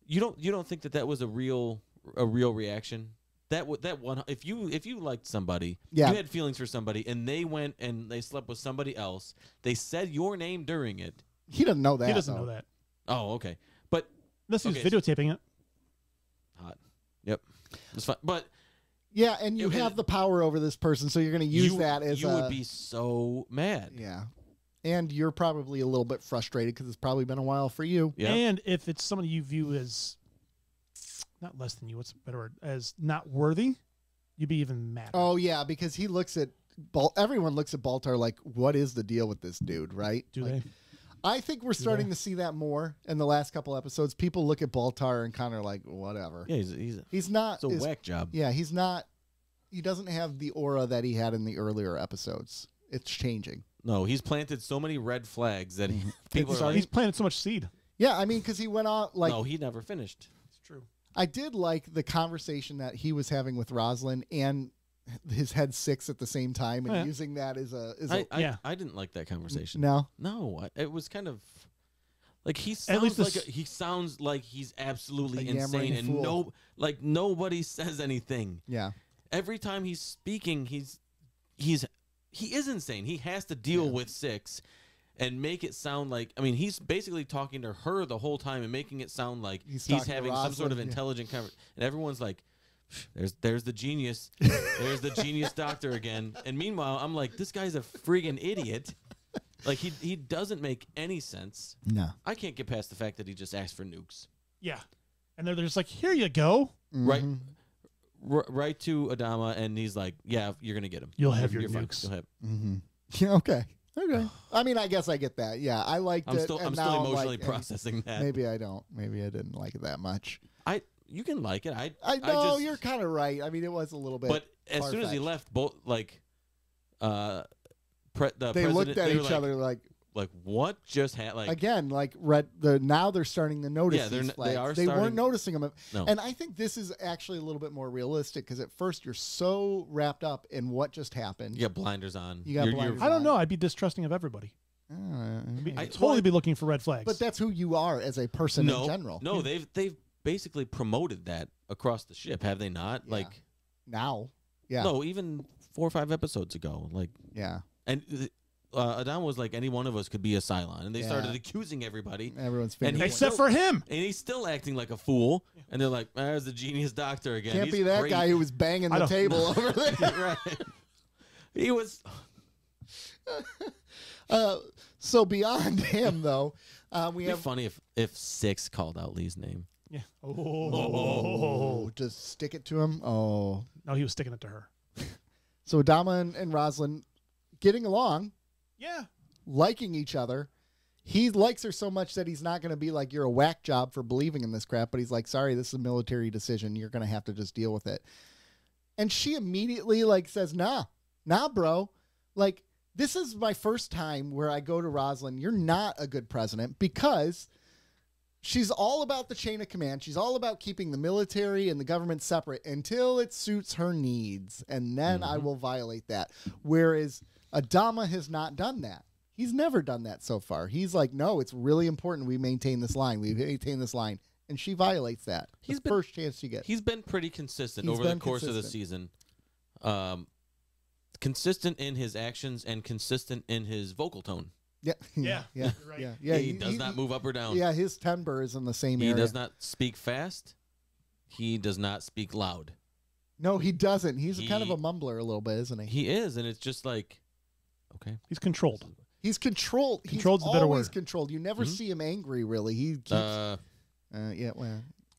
you don't think that was a real reaction? That one, if you liked somebody, Yeah. you had feelings for somebody, and they went and they slept with somebody else. They said your name during it. He doesn't know that. He doesn't though. know that. Oh, okay, but Unless he's Okay, videotaping it. hot. Yep, it's fine. But Yeah, and you It- have the power over this person, so you're going to use that as you would be so mad. yeah. And you're probably a little bit frustrated because it's probably been a while for you. Yeah. And if it's somebody you view as not less than you, what's a better word? As not worthy, you'd be even madder. Oh yeah, because he looks at everyone looks at Baltar like, what is the deal with this dude, right? Do Like, they? I think we're starting to see that more in the last couple episodes. People look at Baltar and kind of like, whatever. Yeah, he's He's not. it's a whack job. Yeah, he's not. He doesn't have the aura that he had in the earlier episodes. It's changing. No, he's planted so many red flags that people are He's like, planted so much seed. Yeah, I mean, because he went on like. no, he never finished. It's true. I did like the conversation that he was having with Rosalind and his head 6 at the same time and using that as a I didn't like that conversation. No. It was kind of like he sounds like he's absolutely insane, and nobody says anything. Yeah. Every time he's speaking, he is insane. He has to deal with 6 and make it sound like, I mean, he's basically talking to her the whole time and making it sound like he's having some sort of intelligent conversation. And everyone's like, there's the genius. There's the genius doctor again. And meanwhile, I'm like, this guy's a friggin' idiot. Like, he doesn't make any sense. No. I can't get past the fact that he just asked for nukes. Yeah. And they're just like, here you go. Mm-hmm. Right to Adama, and he's like, yeah, you're going to get him. You'll have your nukes. nukes. Yeah, okay. Okay. I mean, I guess I get that. Yeah, I liked it. I'm still emotionally processing that. Maybe I don't. Maybe I didn't like it that much. You can like it. I know you're kind of right. I mean, it was a little bit. But as soon as he left, both they looked at each other like what just happened? Like, again, like now they're starting to notice these flags. They weren't noticing them. No. And I think this is actually a little bit more realistic because at first you're so wrapped up in what just happened. You got blinders on. I don't know. I'd be distrusting of everybody. I'd totally be looking for red flags. But that's who you are as a person in general. No, they've basically promoted that across the ship, have they not? Yeah. Like now. Yeah. No, even 4 or 5 episodes ago. Like, yeah. And Adam was like, any one of us could be a Cylon, and they started accusing everybody. Everyone's except for him, and he's still acting like a fool. And they're like, "There's the genius doctor again." Can't be that great. guy who was banging the table over there. Right? He was. So beyond him, though, we have. It'd be funny if 6 called out Lee's name. Yeah. Oh, just stick it to him. Oh, no, he was sticking it to her. So Adama and Roslin getting along. Yeah. Liking each other. He likes her so much that he's not going to be like, you're a whack job for believing in this crap. But he's like, sorry, this is a military decision. You're going to have to just deal with it. And she immediately says, nah, bro. Like, this is my first time where I go to Roslin. You're not a good president because she's all about the chain of command. She's all about keeping the military and the government separate until it suits her needs. And then I will violate that. Whereas Adama has not done that. He's never done that so far. He's like, no, it's really important we maintain this line. We maintain this line. And she violates that. He's the first chance she gets. He's been pretty consistent over the course of the season. Consistent in his actions and consistent in his vocal tone. Yeah. Right. Yeah. He does not move up or down. Yeah, his timbre is in the same area. He does not speak fast. He does not speak loud. No, he doesn't. He's kind of a mumbler a little bit, isn't he? He is, and it's just like, okay. He's controlled. He's controlled. Controlled's He's the better always word. controlled. You never see him angry, really. He keeps...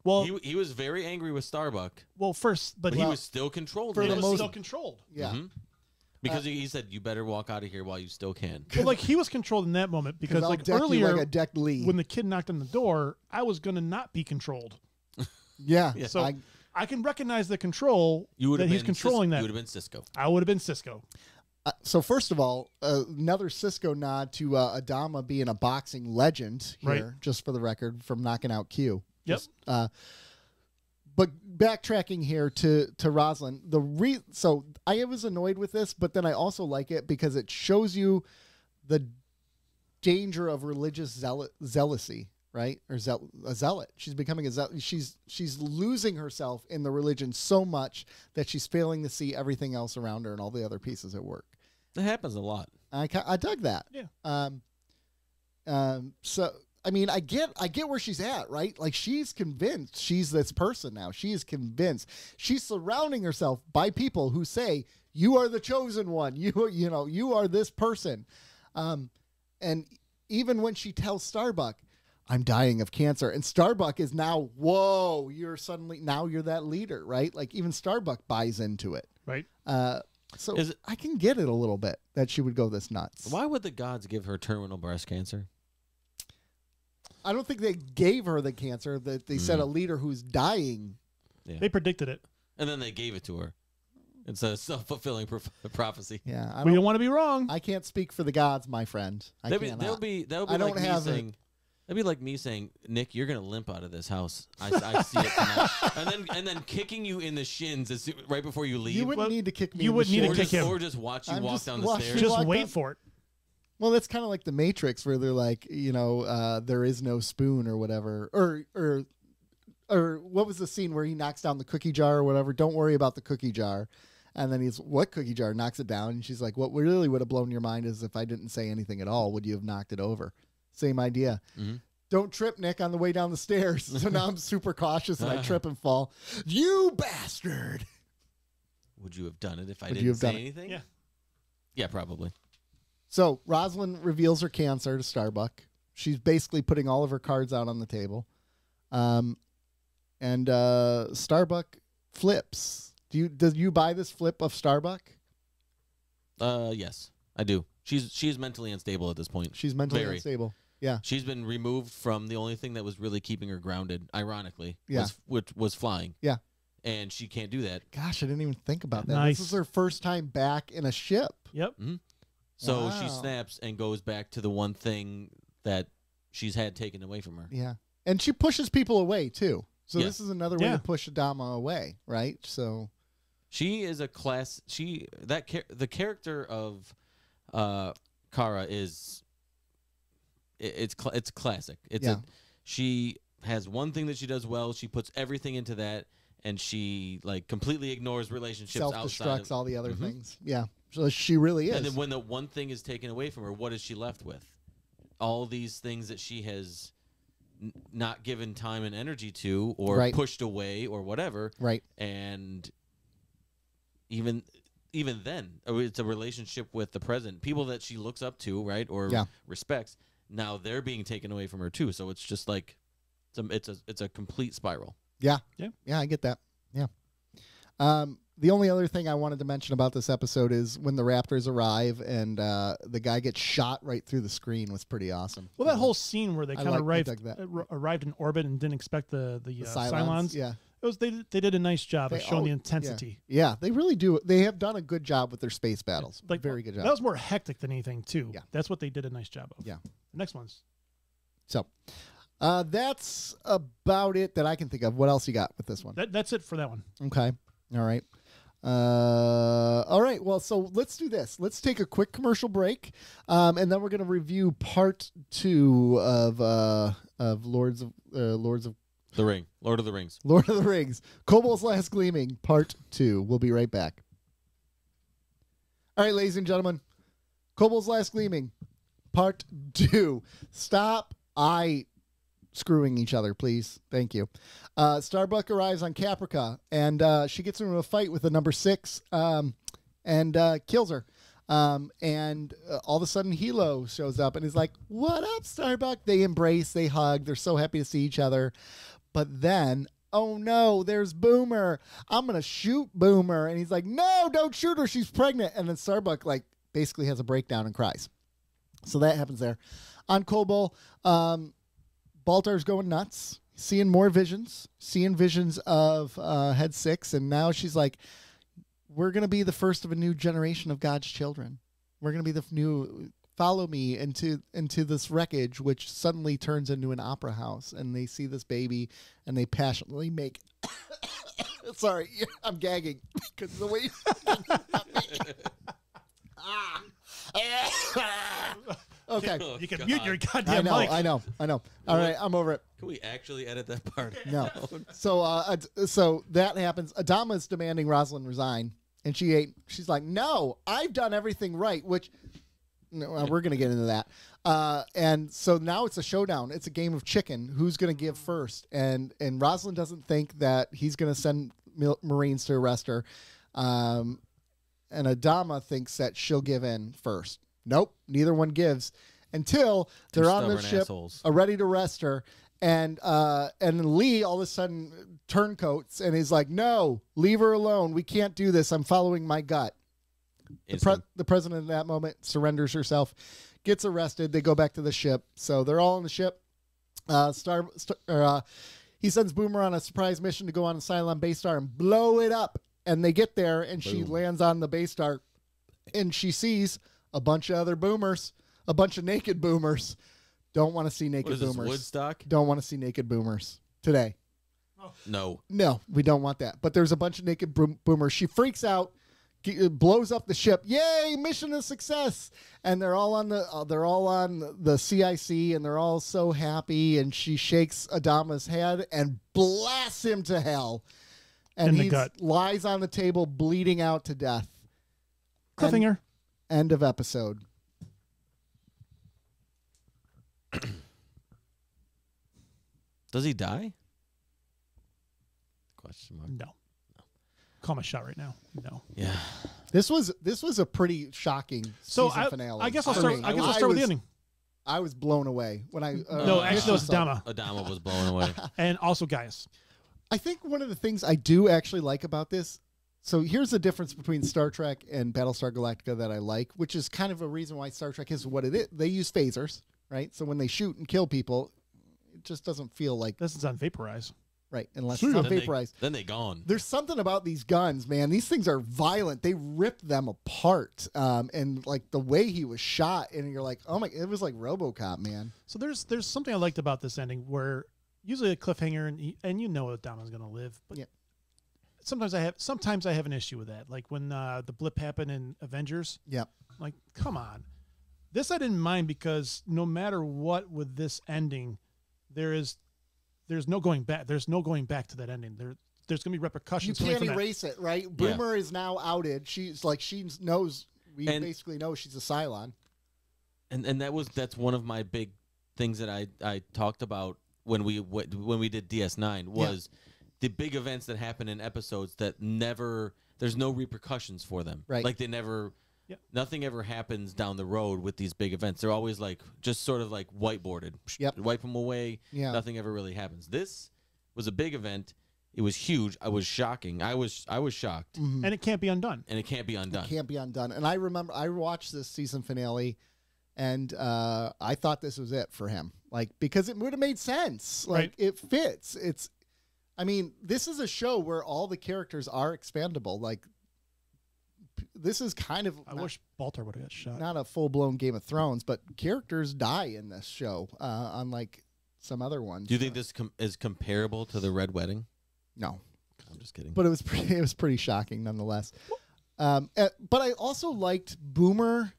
Well, he was very angry with Starbuck. Well, first, but he was still controlled. He was still controlled. Yeah. Because he said, you better walk out of here while you still can. Well, he was controlled in that moment because earlier, like a decked Lee. When the kid knocked on the door, I was going to not be controlled. Yeah. So I can recognize the control that he's controlling that. You would have been Cisco. I would have been Cisco. So first of all, another Cisco nod to Adama being a boxing legend here, just for the record, from knocking out Q. Yep. But backtracking here to Roslin, so I was annoyed with this, but then I also like it because it shows you the danger of religious zealousy, right? Or a zealot. She's becoming a zealot. She's losing herself in the religion so much that she's failing to see everything else around her and all the other pieces at work. That happens a lot. I dug that. Yeah. So. I mean, I get where she's at, right? Like, she's convinced she's this person now. She is convinced. She's surrounding herself by people who say, you are the chosen one. You are this person. And even when she tells Starbuck, I'm dying of cancer, and Starbuck is now, whoa, you're that leader, right? Like, even Starbuck buys into it. Right. So I can get it a little bit that she would go this nuts. Why would the gods give her terminal breast cancer? I don't think they gave her the cancer. That they said a leader who's dying. Yeah. They predicted it, and then they gave it to her. It's a self-fulfilling prophecy. Yeah, we don't want to be wrong. I can't speak for the gods, my friend. They'll be like me saying, That'd be like me saying, Nick, you're gonna limp out of this house. I see it tonight. and then kicking you in the shins right before you leave. You wouldn't need to kick me. You in wouldn't the need to shins. kick him. Or just watch you I'm walk just down the watching stairs. you Just walk wait up. for it. Well, that's kind of like the Matrix, where they're like, there is no spoon or whatever, or what was the scene where he knocks down the cookie jar or whatever? Don't worry about the cookie jar. And then what cookie jar? Knocks it down. And she's like, what really would have blown your mind is if I didn't say anything at all, would you have knocked it over? Same idea. Mm-hmm. Don't trip, Nick, on the way down the stairs. So now I'm super cautious and I trip and fall. You bastard. Would you have done it if I Would you didn't have say done it? anything? Yeah. Yeah, probably. So Rosalind reveals her cancer to Starbuck. She's basically putting all of her cards out on the table. And Starbuck flips. Do you buy this flip of Starbuck? Yes, I do. She's mentally unstable at this point. She's mentally Very. unstable. Yeah. She's been removed from the only thing that was really keeping her grounded, ironically, Yeah. which was flying. Yeah. And she can't do that. Gosh, I didn't even think about that. Nice. This is her first time back in a ship. Yep. So Wow. she snaps and goes back to the one thing that she's had taken away from her. Yeah. And she pushes people away too. So Yeah. this is another way Yeah. to push Adama away, right? So She is a class. The character of Kara is it's classic. Yeah. She has one thing that she does well. She puts everything into that, and she like completely ignores relationships outside self-destructs of, all the other things. Yeah. So she really is. And then when the one thing is taken away from her, what is she left with? All these things that she has not given time and energy to, or Right. pushed away, or whatever. Right. And even then, it's a relationship with the president, people that she looks up to, right, or Yeah. respects. Now they're being taken away from her too. So it's just like it's a complete spiral. Yeah. Yeah. Yeah, I get that. Yeah. The only other thing I wanted to mention about this episode is when the Raptors arrive and the guy gets shot right through the screen was pretty awesome. Well, that whole scene where they kind of dug that. arrived in orbit and didn't expect the Cylons. Yeah. It was they did a nice job of showing the intensity. Yeah, they really do. They have done a good job with their space battles. Like Very good job. That was more hectic than anything too. Yeah. That's what they did a nice job of. Yeah. The next one's So that's about it that I can think of. What else you got with this one? that's it for that one. Okay. All right. All right. Well, so let's do this. Let's take a quick commercial break, and then we're going to review part 2 of Lord of The Ring, Lord of the Rings. Lord of the Rings, Kobol's Last Gleaming, part 2. We'll be right back. All right, ladies and gentlemen, Kobol's Last Gleaming, part 2. Stop screwing each other, please. Thank you. Starbuck arrives on Caprica, and she gets into a fight with the number 6 and kills her. And all of a sudden, Hilo shows up and is like, "What up, Starbuck?" They embrace, they hug, they're so happy to see each other. But then, oh no, there's Boomer. I'm going to shoot Boomer. And he's like, "No, don't shoot her. She's pregnant." And then Starbuck basically has a breakdown and cries. So that happens there. On Kobol, Baltar's going nuts, seeing more visions, of Head 6. And now she's like, "We're going to be the first of a new generation of God's children. We're going to be the new, follow me into this wreckage," which suddenly turns into an opera house. And they see this baby and they passionately make, sorry, I'm gagging because of the way okay. You can God. mute your goddamn mic. I know. All right, I'm over it. Can we actually edit that part? No. So that happens. Adama's demanding Rosalind resign, and she's like, "No, I've done everything right," which we're going to get into that. And so now it's a showdown. It's a game of chicken. Who's going to give first? And Rosalind doesn't think that he's going to send Marines to arrest her. And Adama thinks that she'll give in first. Nope, neither one gives until they're on the ship, ready to arrest her. And Lee all of a sudden turncoats and is like, "No, leave her alone. We can't do this. I'm following my gut." The president at that moment surrenders herself, gets arrested. They go back to the ship. So they're all on the ship. He sends Boomer on a surprise mission to go on a Cylon base star and blow it up. And they get there, and she lands on the base star, and she sees a bunch of other boomers, a bunch of naked boomers, Don't want to see naked What is this, boomers. Woodstock? Don't want to see naked boomers today. No. No, we don't want that. But there's a bunch of naked boomers. She freaks out, blows up the ship. Yay, mission a success! And they're all on the CIC, and they're all so happy. And she shakes Adama's head and blasts him to hell. And In the he gut. lies on the table, bleeding out to death. Cliffhanger. End of episode. Does he die? Question mark. No. Call my shot right now. No. Yeah. This was a pretty shocking So season finale. I guess I'll for start. me. I guess I'll start with the ending. I was blown away when I. No, actually, no, it's saw- Adama, Adama was blown away. and also Gaius. I think one of the things I do actually like about this. So here's the difference between Star Trek and Battlestar Galactica that I like, which is kind of a reason why Star Trek is what it is. They use phasers, right? So when they shoot and kill people, it just doesn't feel like This is on Vaporize. right, unless it's on vaporized. Then they gone. There's something about these guns, man. These things are violent. They rip them apart, and like the way he was shot, and you're like, oh my, it was like RoboCop, man. So there's something I liked about this ending where usually a cliffhanger and you know Adama's gonna live, but Yeah. sometimes I have an issue with that. Like when the blip happened in Avengers. Yep. Like, come on. This I didn't mind because no matter what with this ending, there's no going back. There's no going back to that ending. There's gonna be You repercussions. can't coming from erase it, right? Boomer is now outed. She's like, she knows. We And- basically know she's a Cylon. And that's one of my big things that I talked about when we did DS9 was the big events that happen in episodes that never there's no repercussions for them. Right. Like they never nothing ever happens down the road with these big events. They're always like just sort of like whiteboarded. Yep. Wipe them away. Yeah. Nothing ever really happens. This was a big event. It was huge. I was shocking. I was shocked. And it can't be undone. And it can't be undone. Can't be undone. And I remember I watched this season finale, and I thought this was it for him. Like, because it would have made sense. Like, Right. it fits. I mean, this is a show where all the characters are expandable. Like, this is kind of I wish Baltar would have got shot. not a full blown Game of Thrones, but characters die in this show, unlike some other ones. Do you think this is comparable to the Red Wedding? No, I'm just kidding. but it was pretty shocking nonetheless. But I also liked Boomer.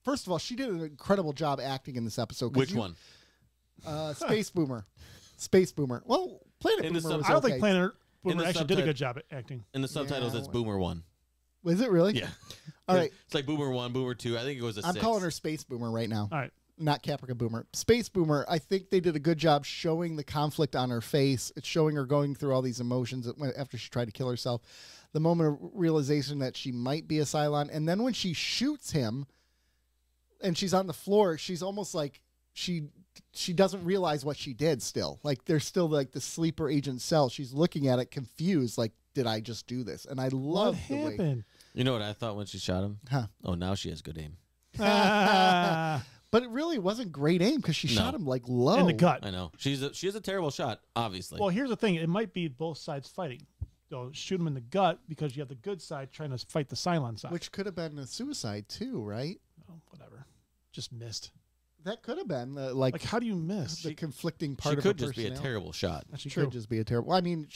First of all, she did an incredible job acting in this episode. 'Cause Which one? Space Boomer. Space Boomer. Well, Planet In the Boomer was I don't okay. think Planet In Boomer the actually did a subtit- good job at acting. In the subtitles, Yeah, it's Boomer 1. Was it really? Yeah. All right. It's like Boomer 1, Boomer 2. I think it was a I'm 6. calling her Space Boomer right now. All right. Not Caprica Boomer. Space Boomer, I think they did a good job showing the conflict on her face. It's showing her going through all these emotions after she tried to kill herself. The moment of realization that she might be a Cylon. And then when she shoots him and she's on the floor, she's almost like she doesn't realize what she did still. Like there's still like the sleeper agent cell. She's looking at it confused, like, did I just do this? And I love What the way. happened? You know what I thought when she shot him? Huh. Oh, now she has good aim. But it really wasn't great aim because she No. shot him like low. In the gut. I know. She has a terrible shot, obviously. Well, here's the thing. It might be both sides fighting. So shoot him in the gut because you have the good side trying to fight the Cylon side. Which could have been a suicide too, right? Oh, whatever. Just missed. That could have been Like, how do you miss? the conflicting part she of could her just be a personality. terrible shot. That's She true. could just be a terrible. Well, I mean,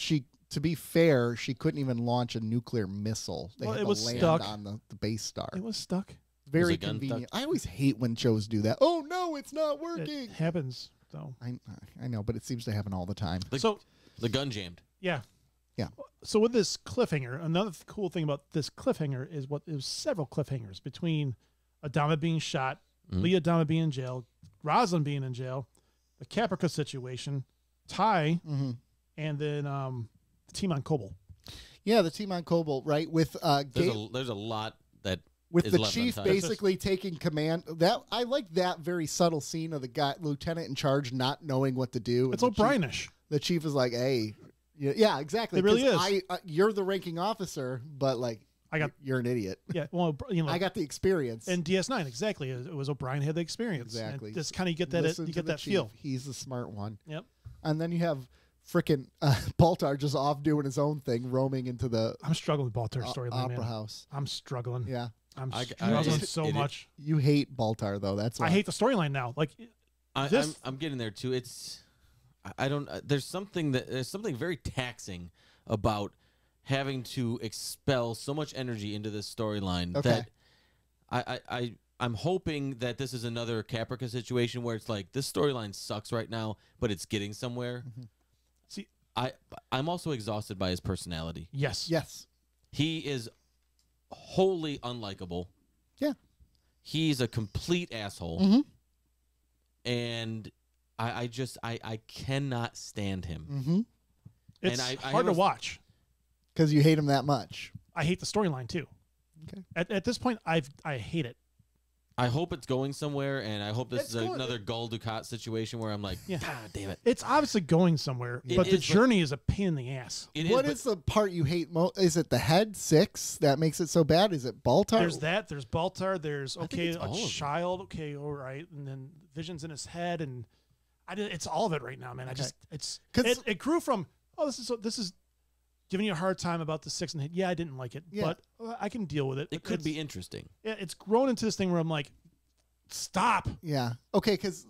to be fair, she couldn't even launch a nuclear missile. They Well, had it to was land stuck. on the base star. It was stuck. Very Was the gun convenient. stuck? I always hate when shows do that. Oh no, it's not It working. happens. So I know, but it seems to happen all the time. The gun jammed. yeah. Yeah. So with this cliffhanger, another cool thing about this cliffhanger is it was several cliffhangers between Adama being shot, Lee Adama being in jail, Rosalind being in jail, the Caprica situation, Ty, and then the team on Kobol. Yeah, the team on Kobol, right? With There's a lot that with is the left chief untouched. basically taking command. That I like that very subtle scene of the guy lieutenant in charge not knowing what to do. It's And the chief- O'Brienish. The chief is like, "Hey, yeah, exactly. It really 'Cause is. You're the ranking officer, but like, you're an idiot. Yeah, well, you know, I got the experience. in DS9 exactly. It was O'Brien had the experience. Exactly. And just kind of get that Listen you to get the that chief. feel. He's the smart one. Yep. And then you have frickin' Baltar just off doing his own thing, roaming into the I'm struggling with Baltar's storyline, opera man. house. I'm struggling. Yeah, I'm I struggling just- so it- much. you hate Baltar though. That's why. I hate the storyline now. Like I'm getting there too. It's I don't. There's something very taxing about having to expel so much energy into this storyline that I'm hoping that this is another Caprica situation where it's like this storyline sucks right now, but it's getting somewhere. Mm-hmm. See, I'm also exhausted by his personality. Yes. He is wholly unlikable. Yeah. He's a complete asshole. Mm-hmm. And I cannot stand him. Mm-hmm. it's I hard to watch. Because you hate him that much. I hate the storyline too. Okay. At this point, I hate it. I hope it's going somewhere, and I hope this is another Gul Dukat situation where I'm like, God damn it. It's obviously going somewhere, but the journey is a pain in the ass. What is the part you hate most? Is it the head 6 that makes it so bad? Is it Baltar? There's that. There's Baltar. There's a all of child. Okay, all right, and then visions in his head, and it's all of it right now, man. It grew from this is giving you a hard time about the 6 and hit. Yeah, I didn't like it, but I can deal with it. It could be interesting. It's grown into this thing where I'm like, stop. Yeah. Okay, because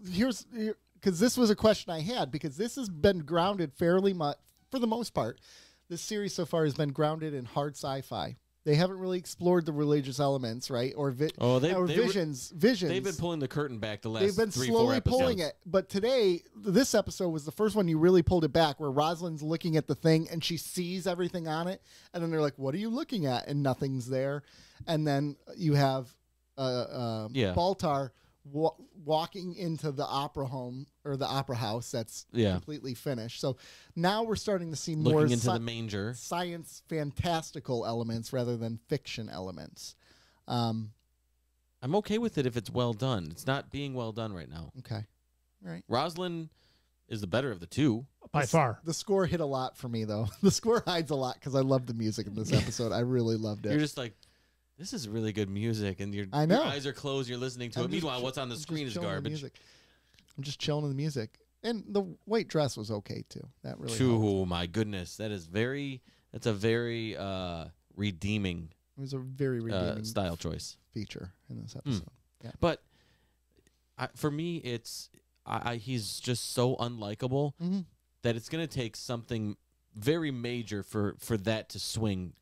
this was a question I had, because this has been grounded fairly much, for the most part. This series so far has been grounded in hard sci-fi. They haven't really explored the religious elements, right? Or visions. They've been pulling the curtain back the last 3-4 episodes. They've been slowly pulling it. But today, this episode was the first one you really pulled it back, where Rosalind's looking at the thing and she sees everything on it. And then they're like, what are you looking at? And nothing's there. And then you have Baltar walking into the opera home, or the opera house that's completely finished. So now we're starting to see more looking into the manger, science fantastical elements rather than fiction elements. I'm okay with it if it's well done. It's not being well done right now. Okay. All right. Rosalind is the better of the two. By far. The score hit a lot for me, though. The score hides a lot because I love the music in this episode. I really loved it. You're just like, this is really good music, and your eyes are closed, you're listening to it. Meanwhile, what's on the screen is garbage. I'm just chilling in the music. And the white dress was okay, too. That really Oh, my goodness. That's a very redeeming It was a very redeeming style choice. Feature in this episode. Yeah. But for me, he's just so unlikable that it's going to take something very major for that to swing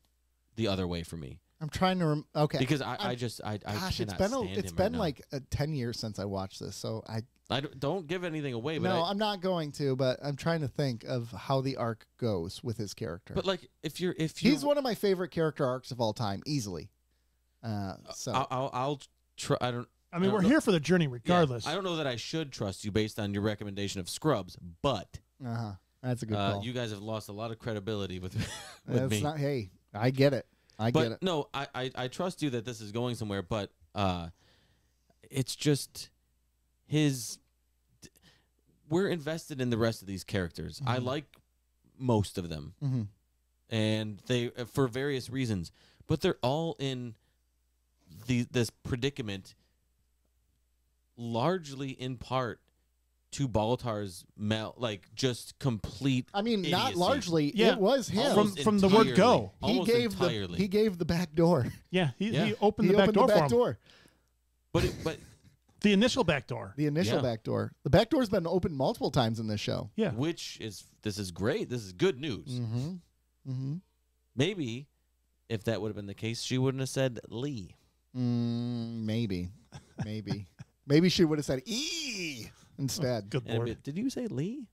the other way for me. I'm trying to okay, because I gosh, it's been like 10 years since I watched this, so I don't give anything away. But no, I'm not going to. But I'm trying to think of how the arc goes with his character. But like, if he's one of my favorite character arcs of all time, easily. So I'll try. I mean, we're here for the journey, regardless. Yeah, I don't know that I should trust you based on your recommendation of Scrubs, but that's a good call. You guys have lost a lot of credibility with me. Hey, I get it. I get it. No, I trust you that this is going somewhere, but it's just we're invested in the rest of these characters. I like most of them, and they for various reasons, but they're all in this predicament, largely in part to Baltar's just complete. I mean, not idiocy. largely. Yeah. It was him from the word go. He gave the back door. Yeah, he opened the back door for him. But the initial back door. The initial back door. The back door's been opened multiple times in this show. Yeah, this is great. This is good news. Maybe if that would have been the case, she wouldn't have said Lee. Maybe. Maybe she would have said E instead. Good Lord. Did you say Lee?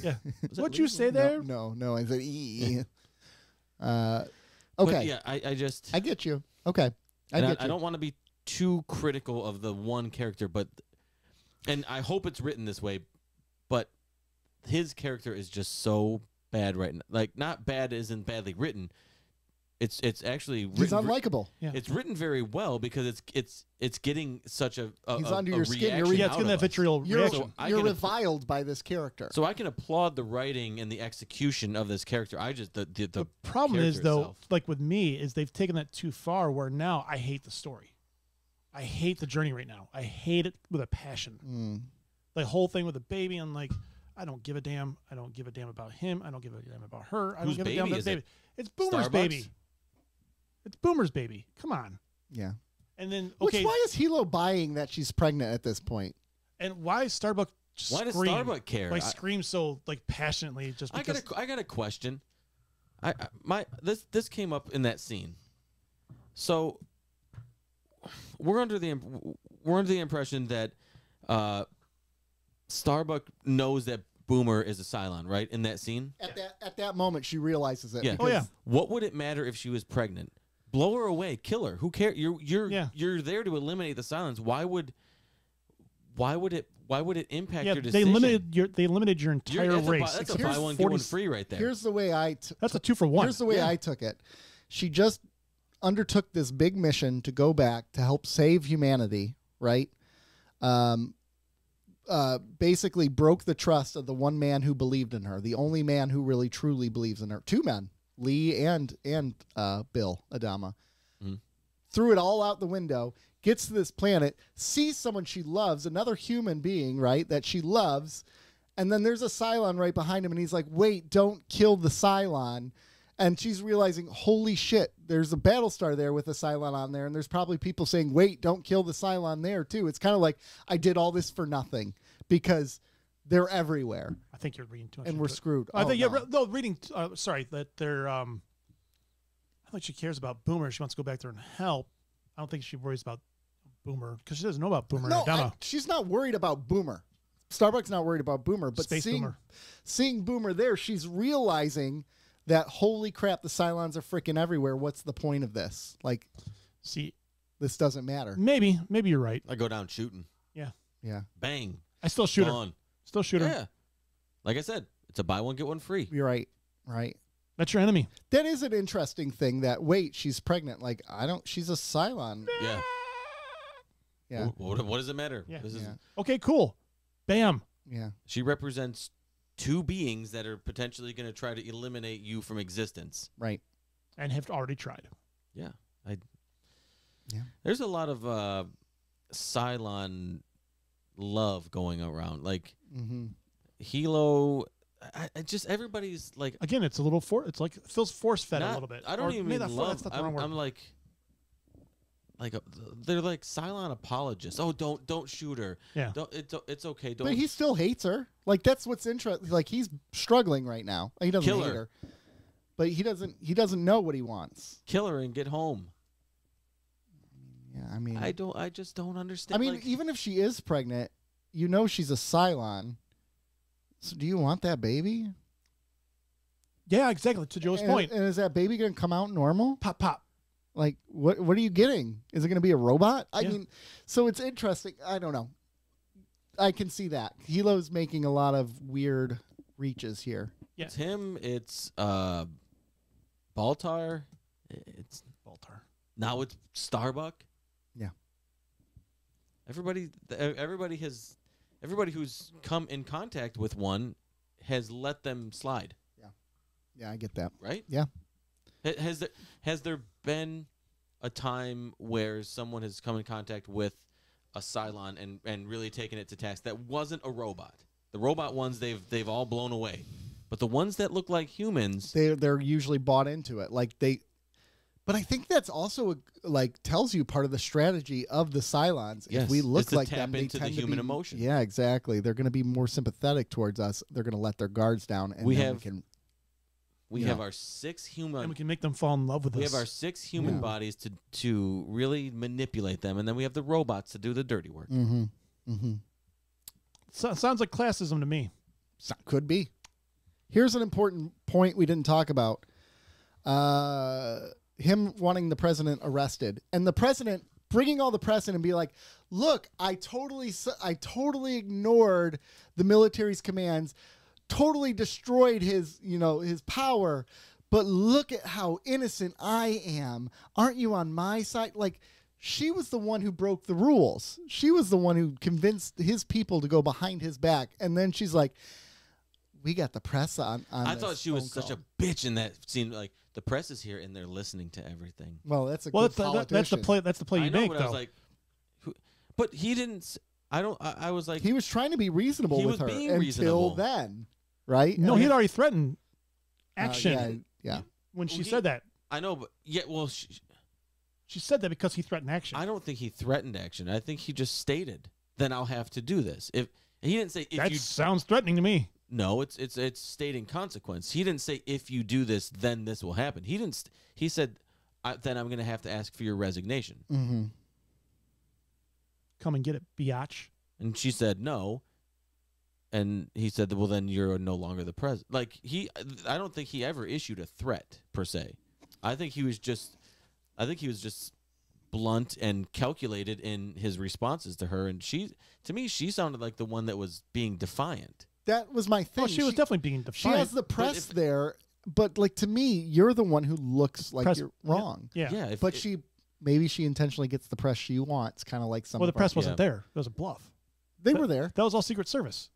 Yeah. What'd you say there? No. I said E. Okay. But yeah, I get you. Okay. I don't want to be too critical of the one character, and I hope it's written this way, but his character is just so bad right now. Like, not bad isn't badly written. It's actually written, he's unlikable. It's written very well because it's getting such a he's under your skin. It's getting that vitriol reaction. You're reviled by this character. So I can applaud the writing and the execution of this character. I just the problem is though, itself. like with me, is they've taken that too far. Where now I hate the story. I hate the journey right now. I hate it with a passion. The whole thing with the baby, I'm like, I don't give a damn. I don't give a damn about him. I don't give a damn about her. I don't give a damn about the baby. It's Boomer's baby. It's Boomer's baby. Come on. Yeah. And then why is Hilo buying that she's pregnant at this point? And why is Starbuck Why does scream, Starbuck care? Like scream so like passionately just because. I got a question. This came up in that scene. So we're under the impression that Starbuck knows that Boomer is a Cylon, right? In that scene. At that moment, she realizes it. Yeah. Oh yeah. What would it matter if she was pregnant? Blow her away, kill her. Who cares? You're there to eliminate the Cylons. Why would it impact your decision? They eliminated your entire race. That's a buy one get one free right there. Here's the way that's a 2-for-1. Here's the way I took it. She just undertook this big mission to go back to help save humanity, right? Basically broke the trust of the one man who believed in her, the only man who really truly believes in her. Two men, Lee and Bill Adama. Mm-hmm. Threw it all out the window, gets to this planet, sees someone she loves, another human being, right, that she loves, and then there's a Cylon right behind him, and he's like, wait, don't kill the Cylon. And she's realizing, holy shit, there's a Battlestar there with a Cylon on there, and there's probably people saying, wait, don't kill the Cylon there, too. It's kind of like, I did all this for nothing, because they're everywhere. I think you're reading too much. And we're screwed. I think, reading, sorry, that they're, I don't think she cares about Boomer. She wants to go back there and help. I don't think she worries about Boomer, because she doesn't know about Boomer. No, she's not worried about Boomer. Starbuck's not worried about Boomer, but seeing Boomer there, she's realizing that, holy crap, the Cylons are freaking everywhere. What's the point of this? Like, see, this doesn't matter. Maybe you're right. I go down shooting. Yeah. Bang. I still shoot her. Still shoot her. Yeah. Like I said, it's a buy one, get one free. You're right. Right. That's your enemy. That is an interesting thing that, wait, she's pregnant. Like, she's a Cylon. Yeah. Yeah. What does it matter? Yeah. Yeah. Okay, cool. Bam. Yeah. She represents two beings that are potentially going to try to eliminate you from existence. Right. And have already tried. Yeah. Yeah. There's a lot of Cylon love going around. Like, Hilo, I just, everybody's like... Again, it's a little... it's like, it feels force-fed a little bit. I don't even love... That's not the wrong word. I'm like... they're like Cylon apologists. Oh, don't shoot her. Yeah. It's okay. Don't. But he still hates her. Like, that's what's interesting. Like, he's struggling right now. He doesn't hate her. But he doesn't know what he wants. Kill her and get home. Yeah, I mean, I just don't understand. I mean, even if she is pregnant, you know she's a Cylon. So do you want that baby? Yeah, exactly. To Joe's point. And is that baby going to come out normal? Pop, pop. Like, what are you getting? Is it going to be a robot? I mean, so it's interesting. I don't know. I can see that. Hilo's making a lot of weird reaches here. Yeah. It's him. It's Baltar. It's Baltar. Now it's Starbuck. Yeah. Everybody who's come in contact with one has let them slide. Yeah. Yeah, I get that. Right? Yeah. Has there been a time where someone has come in contact with a Cylon and really taken it to task that wasn't a robot? The robot ones they've all blown away, but the ones that look like humans, they're usually bought into it. But I think that's also tells you part of the strategy of the Cylons. Yes, if we look like tap them, they into the tend to human be, emotion. Yeah, exactly. They're going to be more sympathetic towards us. They're going to let their guards down, and we have our 6 human, and we can make them fall in love with us. We have our 6 human bodies to really manipulate them, and then we have the robots to do the dirty work. Mm-hmm. Mm-hmm. Sounds like classism to me. Could be. Here's an important point we didn't talk about. Him wanting the president arrested, and the president bringing all the press in and be like, look, I totally ignored the military's commands, totally destroyed his power, but look at how innocent I am. Aren't you on my side? Like, she was the one who broke the rules. She was the one who convinced his people to go behind his back. And then she's like, we got the press on I thought she was such a bitch in that scene. Like, the press is here and they're listening to everything. Well, that's that's the play. That's the play you make. But I was like, but he didn't. I was like, he was trying to be reasonable with her until reasonable. then, right? No, he'd already threatened action. Yeah. When she said that, I know, but well, she said that because he threatened action. I don't think he threatened action. I think he just stated, "Then I'll have to do this." He didn't say if That you. sounds threatening to me. No, it's stating consequence. He didn't say if you do this, then this will happen. He didn't. He said, then I'm going to have to ask for your resignation. Mm-hmm. Come and get it, biatch. And she said no. And he said, well, then you're no longer the president. Like I don't think he ever issued a threat per se. I think he was just blunt and calculated in his responses to her. And to me, she sounded like the one that was being defiant. That was my thing. Well, she was definitely being defiant. She has the press there, but like to me, you're the one who looks like you're wrong. Yeah. But maybe she intentionally gets the press she wants, kind of like some. Well, the press wasn't there. It was a bluff. They were there. That was all Secret Service.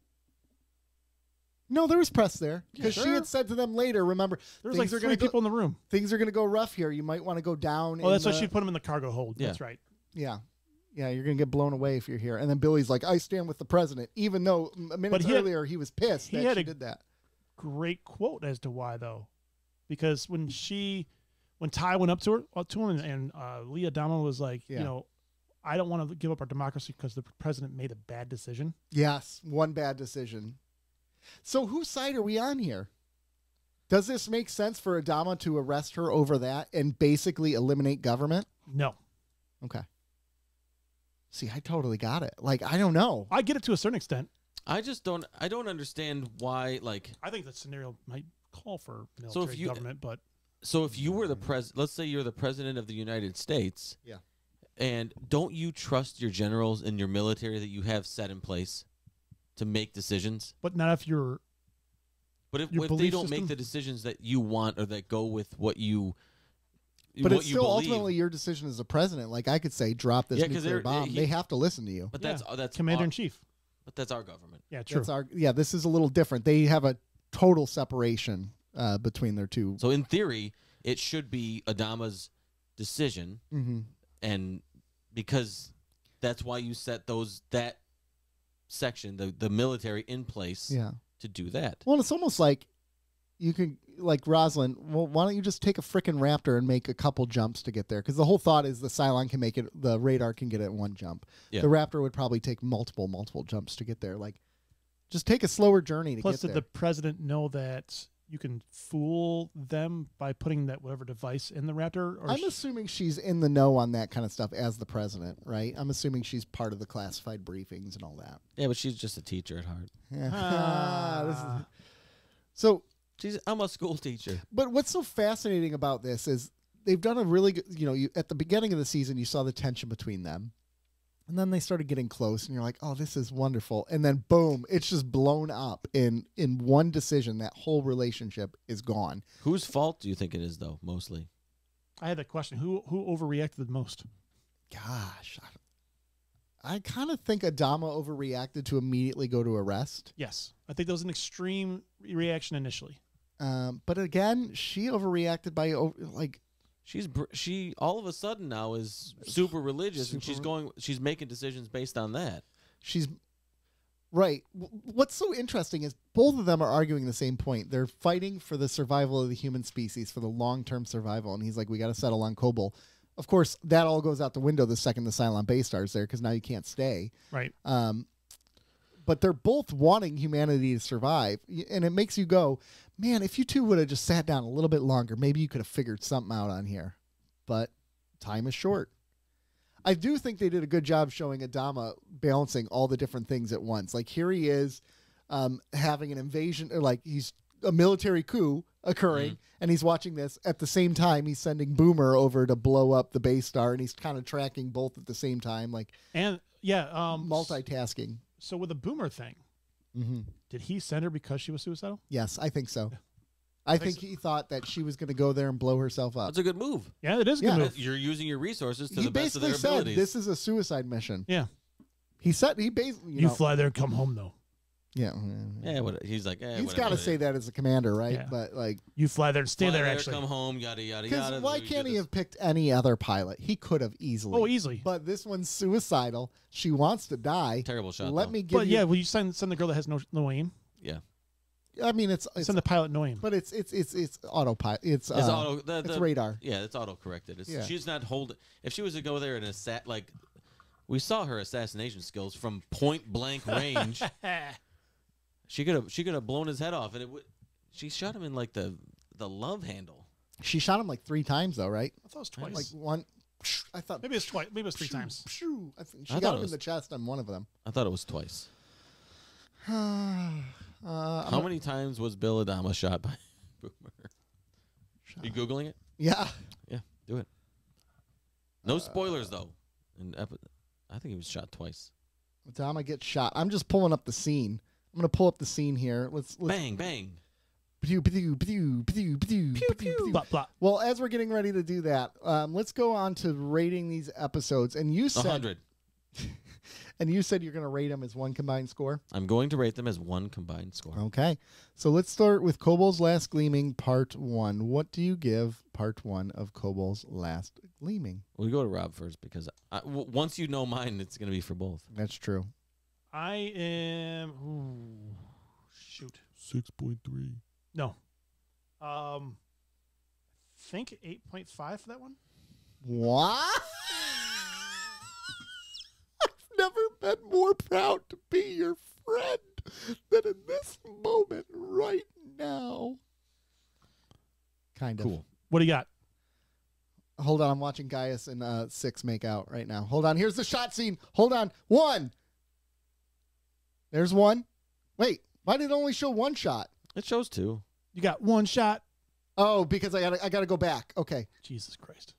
No, there was press there because Sure. she had said to them later. Remember, There was like 3 people in the room. Things are going to go rough here. You might want to go down. Oh, that's why she put him in the cargo hold. Yeah. That's right. Yeah. Yeah, you're going to get blown away if you're here. And then Billy's like, I stand with the president, even though minutes earlier he was pissed that she did that. Great quote as to why, though. Because when Ty went up to him and Leah Dama was like, you know, I don't want to give up our democracy because the president made a bad decision. Yes, one bad decision. So whose side are we on here? Does this make sense for Adama to arrest her over that and basically eliminate government? No. Okay. See, I totally got it. Like, I don't know. I get it to a certain extent. I don't understand why, like. I think the scenario might call for military government, but. So if you were let's say you're the president of the United States. Yeah. And don't you trust your generals and your military that you have set in place to make decisions? But not if you're. But if they don't make the decisions that you want or that go with what you. But it's still ultimately your decision as a president. Like I could say, drop this nuclear bomb. They have to listen to you. But that's commander in chief. But that's our government. Yeah, true. This is a little different. They have a total separation between their two. So in theory, it should be Adama's decision, and because that's why you set that section, the military in place, to do that. Well, it's almost like you can, like Rosalind. Well, why don't you just take a frickin' Raptor and make a couple jumps to get there? Because the whole thought is the Cylon can make it, the radar can get it in one jump. Yeah. The Raptor would probably take multiple jumps to get there. Like, just take a slower journey to Plus, get there. Plus, did the president know that you can fool them by putting that whatever device in the Raptor? Or I'm assuming she's in the know on that kind of stuff as the president, right? I'm assuming she's part of the classified briefings and all that. Yeah, but she's just a teacher at heart. Yeah. So I'm a school teacher. But what's so fascinating about this is they've done a really good, at the beginning of the season, you saw the tension between them. And then they started getting close, and you're like, oh, this is wonderful. And then, boom, it's just blown up in one decision. That whole relationship is gone. Whose fault do you think it is, though, mostly? I had that question. Who overreacted the most? Gosh, I kind of think Adama overreacted to immediately go to arrest. Yes. I think that was an extreme reaction initially. But again, she overreacted by, She all of a sudden now is super religious, and she's making decisions based on that. She's right. What's so interesting is both of them are arguing the same point. They're fighting for the survival of the human species, for the long-term survival. And he's like, we got to settle on Kobol. Of course, that all goes out the window the second the Cylon base starts there, because now you can't stay. Right. But they're both wanting humanity to survive. And it makes you go, man, if you two would have just sat down a little bit longer, maybe you could have figured something out on here. But time is short. I do think they did a good job showing Adama balancing all the different things at once. Like here he is having an invasion, or like he's a military coup occurring, and he's watching this. At the same time, he's sending Boomer over to blow up the base star, and he's kind of tracking both at the same time. Multitasking. So with the Boomer thing, did he send her because she was suicidal? Yes, I think so. I think he thought that she was going to go there and blow herself up. That's a good move. Yeah, it is a good move. You're using your resources to he the best of their basically abilities. said this is a suicide mission. Yeah. He basically you fly there and come home though. Yeah. He's like, he's got to say that as a commander, right? Yeah. But like, you fly there and stay there. Actually, come home, yada yada because yada. why can't he have picked any other pilot? He could have easily. Oh, easily. But this one's suicidal. She wants to die. Terrible shot. But will you send the girl that has no aim? Yeah. I mean, it's send the pilot no aim. But it's autopilot. It's auto. It's radar. Yeah, it's auto corrected. She's not holding. If she was to go there in a We saw her assassination skills from point blank range. She could have blown his head off, and she shot him in like the love handle. She shot him like 3 times though, right? I thought it was twice. Like one. I thought maybe it's twice. Maybe it's 3 times. I think she got him in the chest on one of them. I thought it was twice. How many times was Bill Adama shot by Boomer? Are you Googling it? Yeah. Yeah, do it. No spoilers, though. I think he was shot twice. Adama gets shot. I'm just pulling up the scene. I'm going to pull up the scene here. Let's bang, bang. Pew, pew, pew, pew, pew, pew, pew. Blah, blah. Well, as we're getting ready to do that, let's go on to rating these episodes. And you said 100. And you said you're going to rate them as one combined score? I'm going to rate them as one combined score. Okay. So let's start with Kobol's Last Gleaming, Part 1. What do you give Part 1 of Kobol's Last Gleaming? We go to Rob first because once you know mine, it's going to be for both. That's true. I am... Ooh, shoot. 6.3. No. Think 8.5 for that one. What? Never been more proud to be your friend than in this moment right now. Kind of. Cool. What do you got? Hold on, I'm watching Gaius and 6 make out right now. Hold on, here's the shot scene. Hold on. 1. There's 1. Wait, why did it only show 1 shot? It shows 2. You got 1 shot. Oh, because I gotta go back. Okay. Jesus Christ.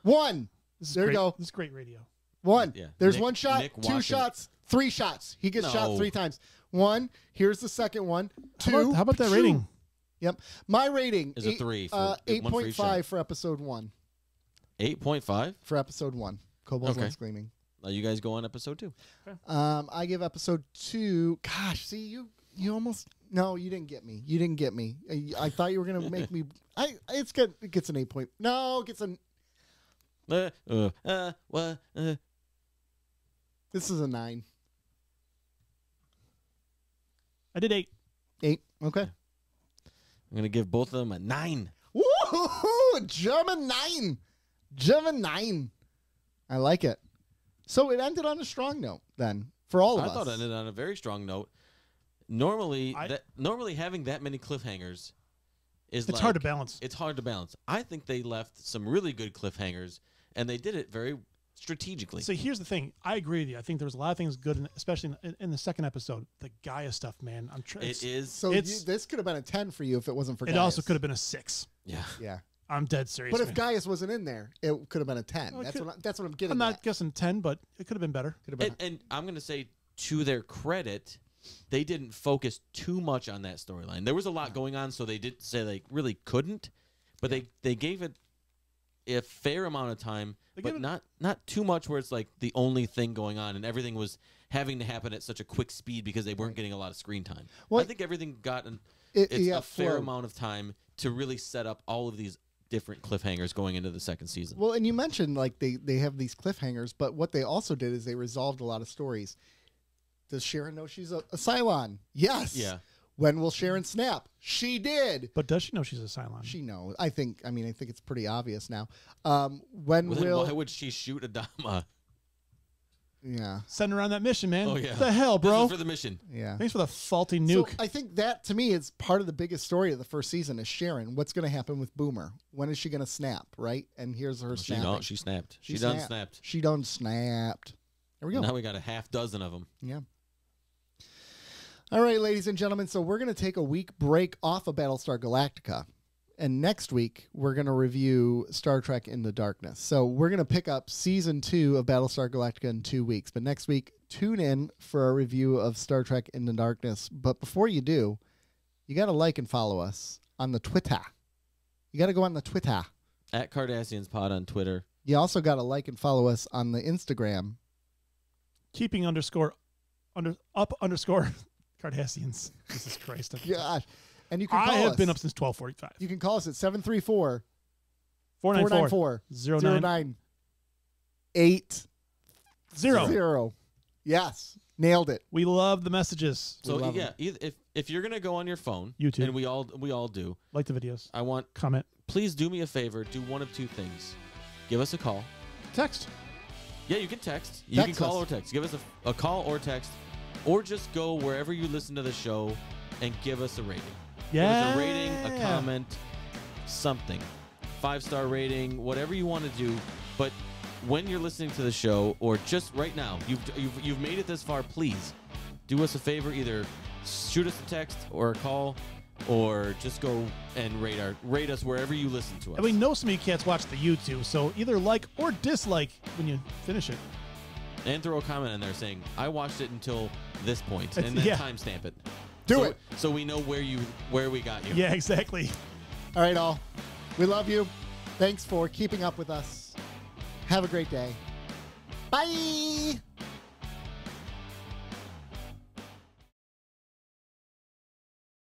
1. This is there great. you go. This is great radio. 1. Yeah. There's Nick- 1 shot, Nick 2 watching- shots, 3 shots. He gets shot No. 3 times. 1. Here's the second one. 2. How about that rating? Yep. My rating Is a 3 for 8.5 for episode 1. 8.5? For episode 1. Kobol's Okay. Last Gleaming. Now you guys go on episode 2. I give episode 2. Gosh, see you almost. No, you didn't get me. You didn't get me. I thought you were gonna make me. It gets an 8 point. No, it gets an. What? This is a 9. I did 8. 8. Okay. I'm gonna give both of them a 9. Woohoo! German 9. German 9. I like it. So it ended on a strong note then for all of us. I thought it ended on a very strong note. Normally having that many cliffhangers is It's hard to balance. It's hard to balance. I think they left some really good cliffhangers, and they did it very strategically. So here's the thing. I agree with you. I think there was a lot of things good, especially in the second episode. The Gaia stuff, man. It is. So this could have been a 10 for you if it wasn't for Gaius. It also could have been a 6. Yeah. Yeah. I'm dead serious. But if man. Gaius wasn't in there, it could have been a 10. Well, That's what I'm getting I'm not at. guessing 10, but it could have been better. Could have been And I'm going to say, to their credit, they didn't focus too much on that storyline. There was a lot going on, so they did say they really couldn't, but they gave it a fair amount of time, but not too much where it's like the only thing going on and everything was having to happen at such a quick speed because they weren't getting a lot of screen time. Well, I think everything got it a fair flowed. amount of time to really set up all of these different cliffhangers going into the second season. Well, and you mentioned like they have these cliffhangers, but what they also did is they resolved a lot of stories. Does Sharon know she's a Cylon? Yes. Yeah. When will Sharon snap? She did. But does she know she's a Cylon? She knows. I think it's pretty obvious now. Well, When then will? why would she shoot Adama? Yeah. Send her on that mission, man. Oh yeah. What the hell, bro? This is for the mission. Yeah. Thanks for the faulty So nuke. I think that to me is part of the biggest story of the first season is Sharon. What's going to happen with Boomer? When is she going to snap? Right? And here's her She snapping. snapped. She snapped. done snapped. She done snapped. There we go. Now we got a half dozen of them. Yeah. All right, ladies and gentlemen. So we're going to take a week break off of Battlestar Galactica. And next week, we're going to review Star Trek Into Darkness. So we're going to pick up Season 2 of Battlestar Galactica in 2 weeks. But next week, tune in for a review of Star Trek Into Darkness. But before you do, you got to like and follow us on the Twitter. You got to go on the Twitter. At Cardassians Pod on Twitter. You also got to like and follow us on the Instagram. Keeping _up _ Cardassians. Jesus Christ. Gosh. And you can I call have us. been up since 12:45. You can call us at 734 494 0980. Yes. Nailed it. We love the messages. So love yeah, if you're gonna go on your phone, YouTube. and we all do. Like the videos. I want Comment. please do me a favor. Do one of two things. Give us a call Text. Yeah, you can text. You Text can call us. or text. Give us a call or text, or just go wherever you listen to the show and give us a rating. Yeah. Give us a rating, a comment, something. 5-star rating, whatever you want to do. But when you're listening to the show, or just right now, you've made it this far, please do us a favor. Either shoot us a text or a call, or just go and rate us wherever you listen to us. And we know some of you cats watch the YouTube, so either like or dislike when you finish it. And throw a comment in there saying, I watched it until this point, and then yeah. timestamp it. Do it. So we know where we got you. Yeah, exactly. All right, all. We love you. Thanks for keeping up with us. Have a great day. Bye.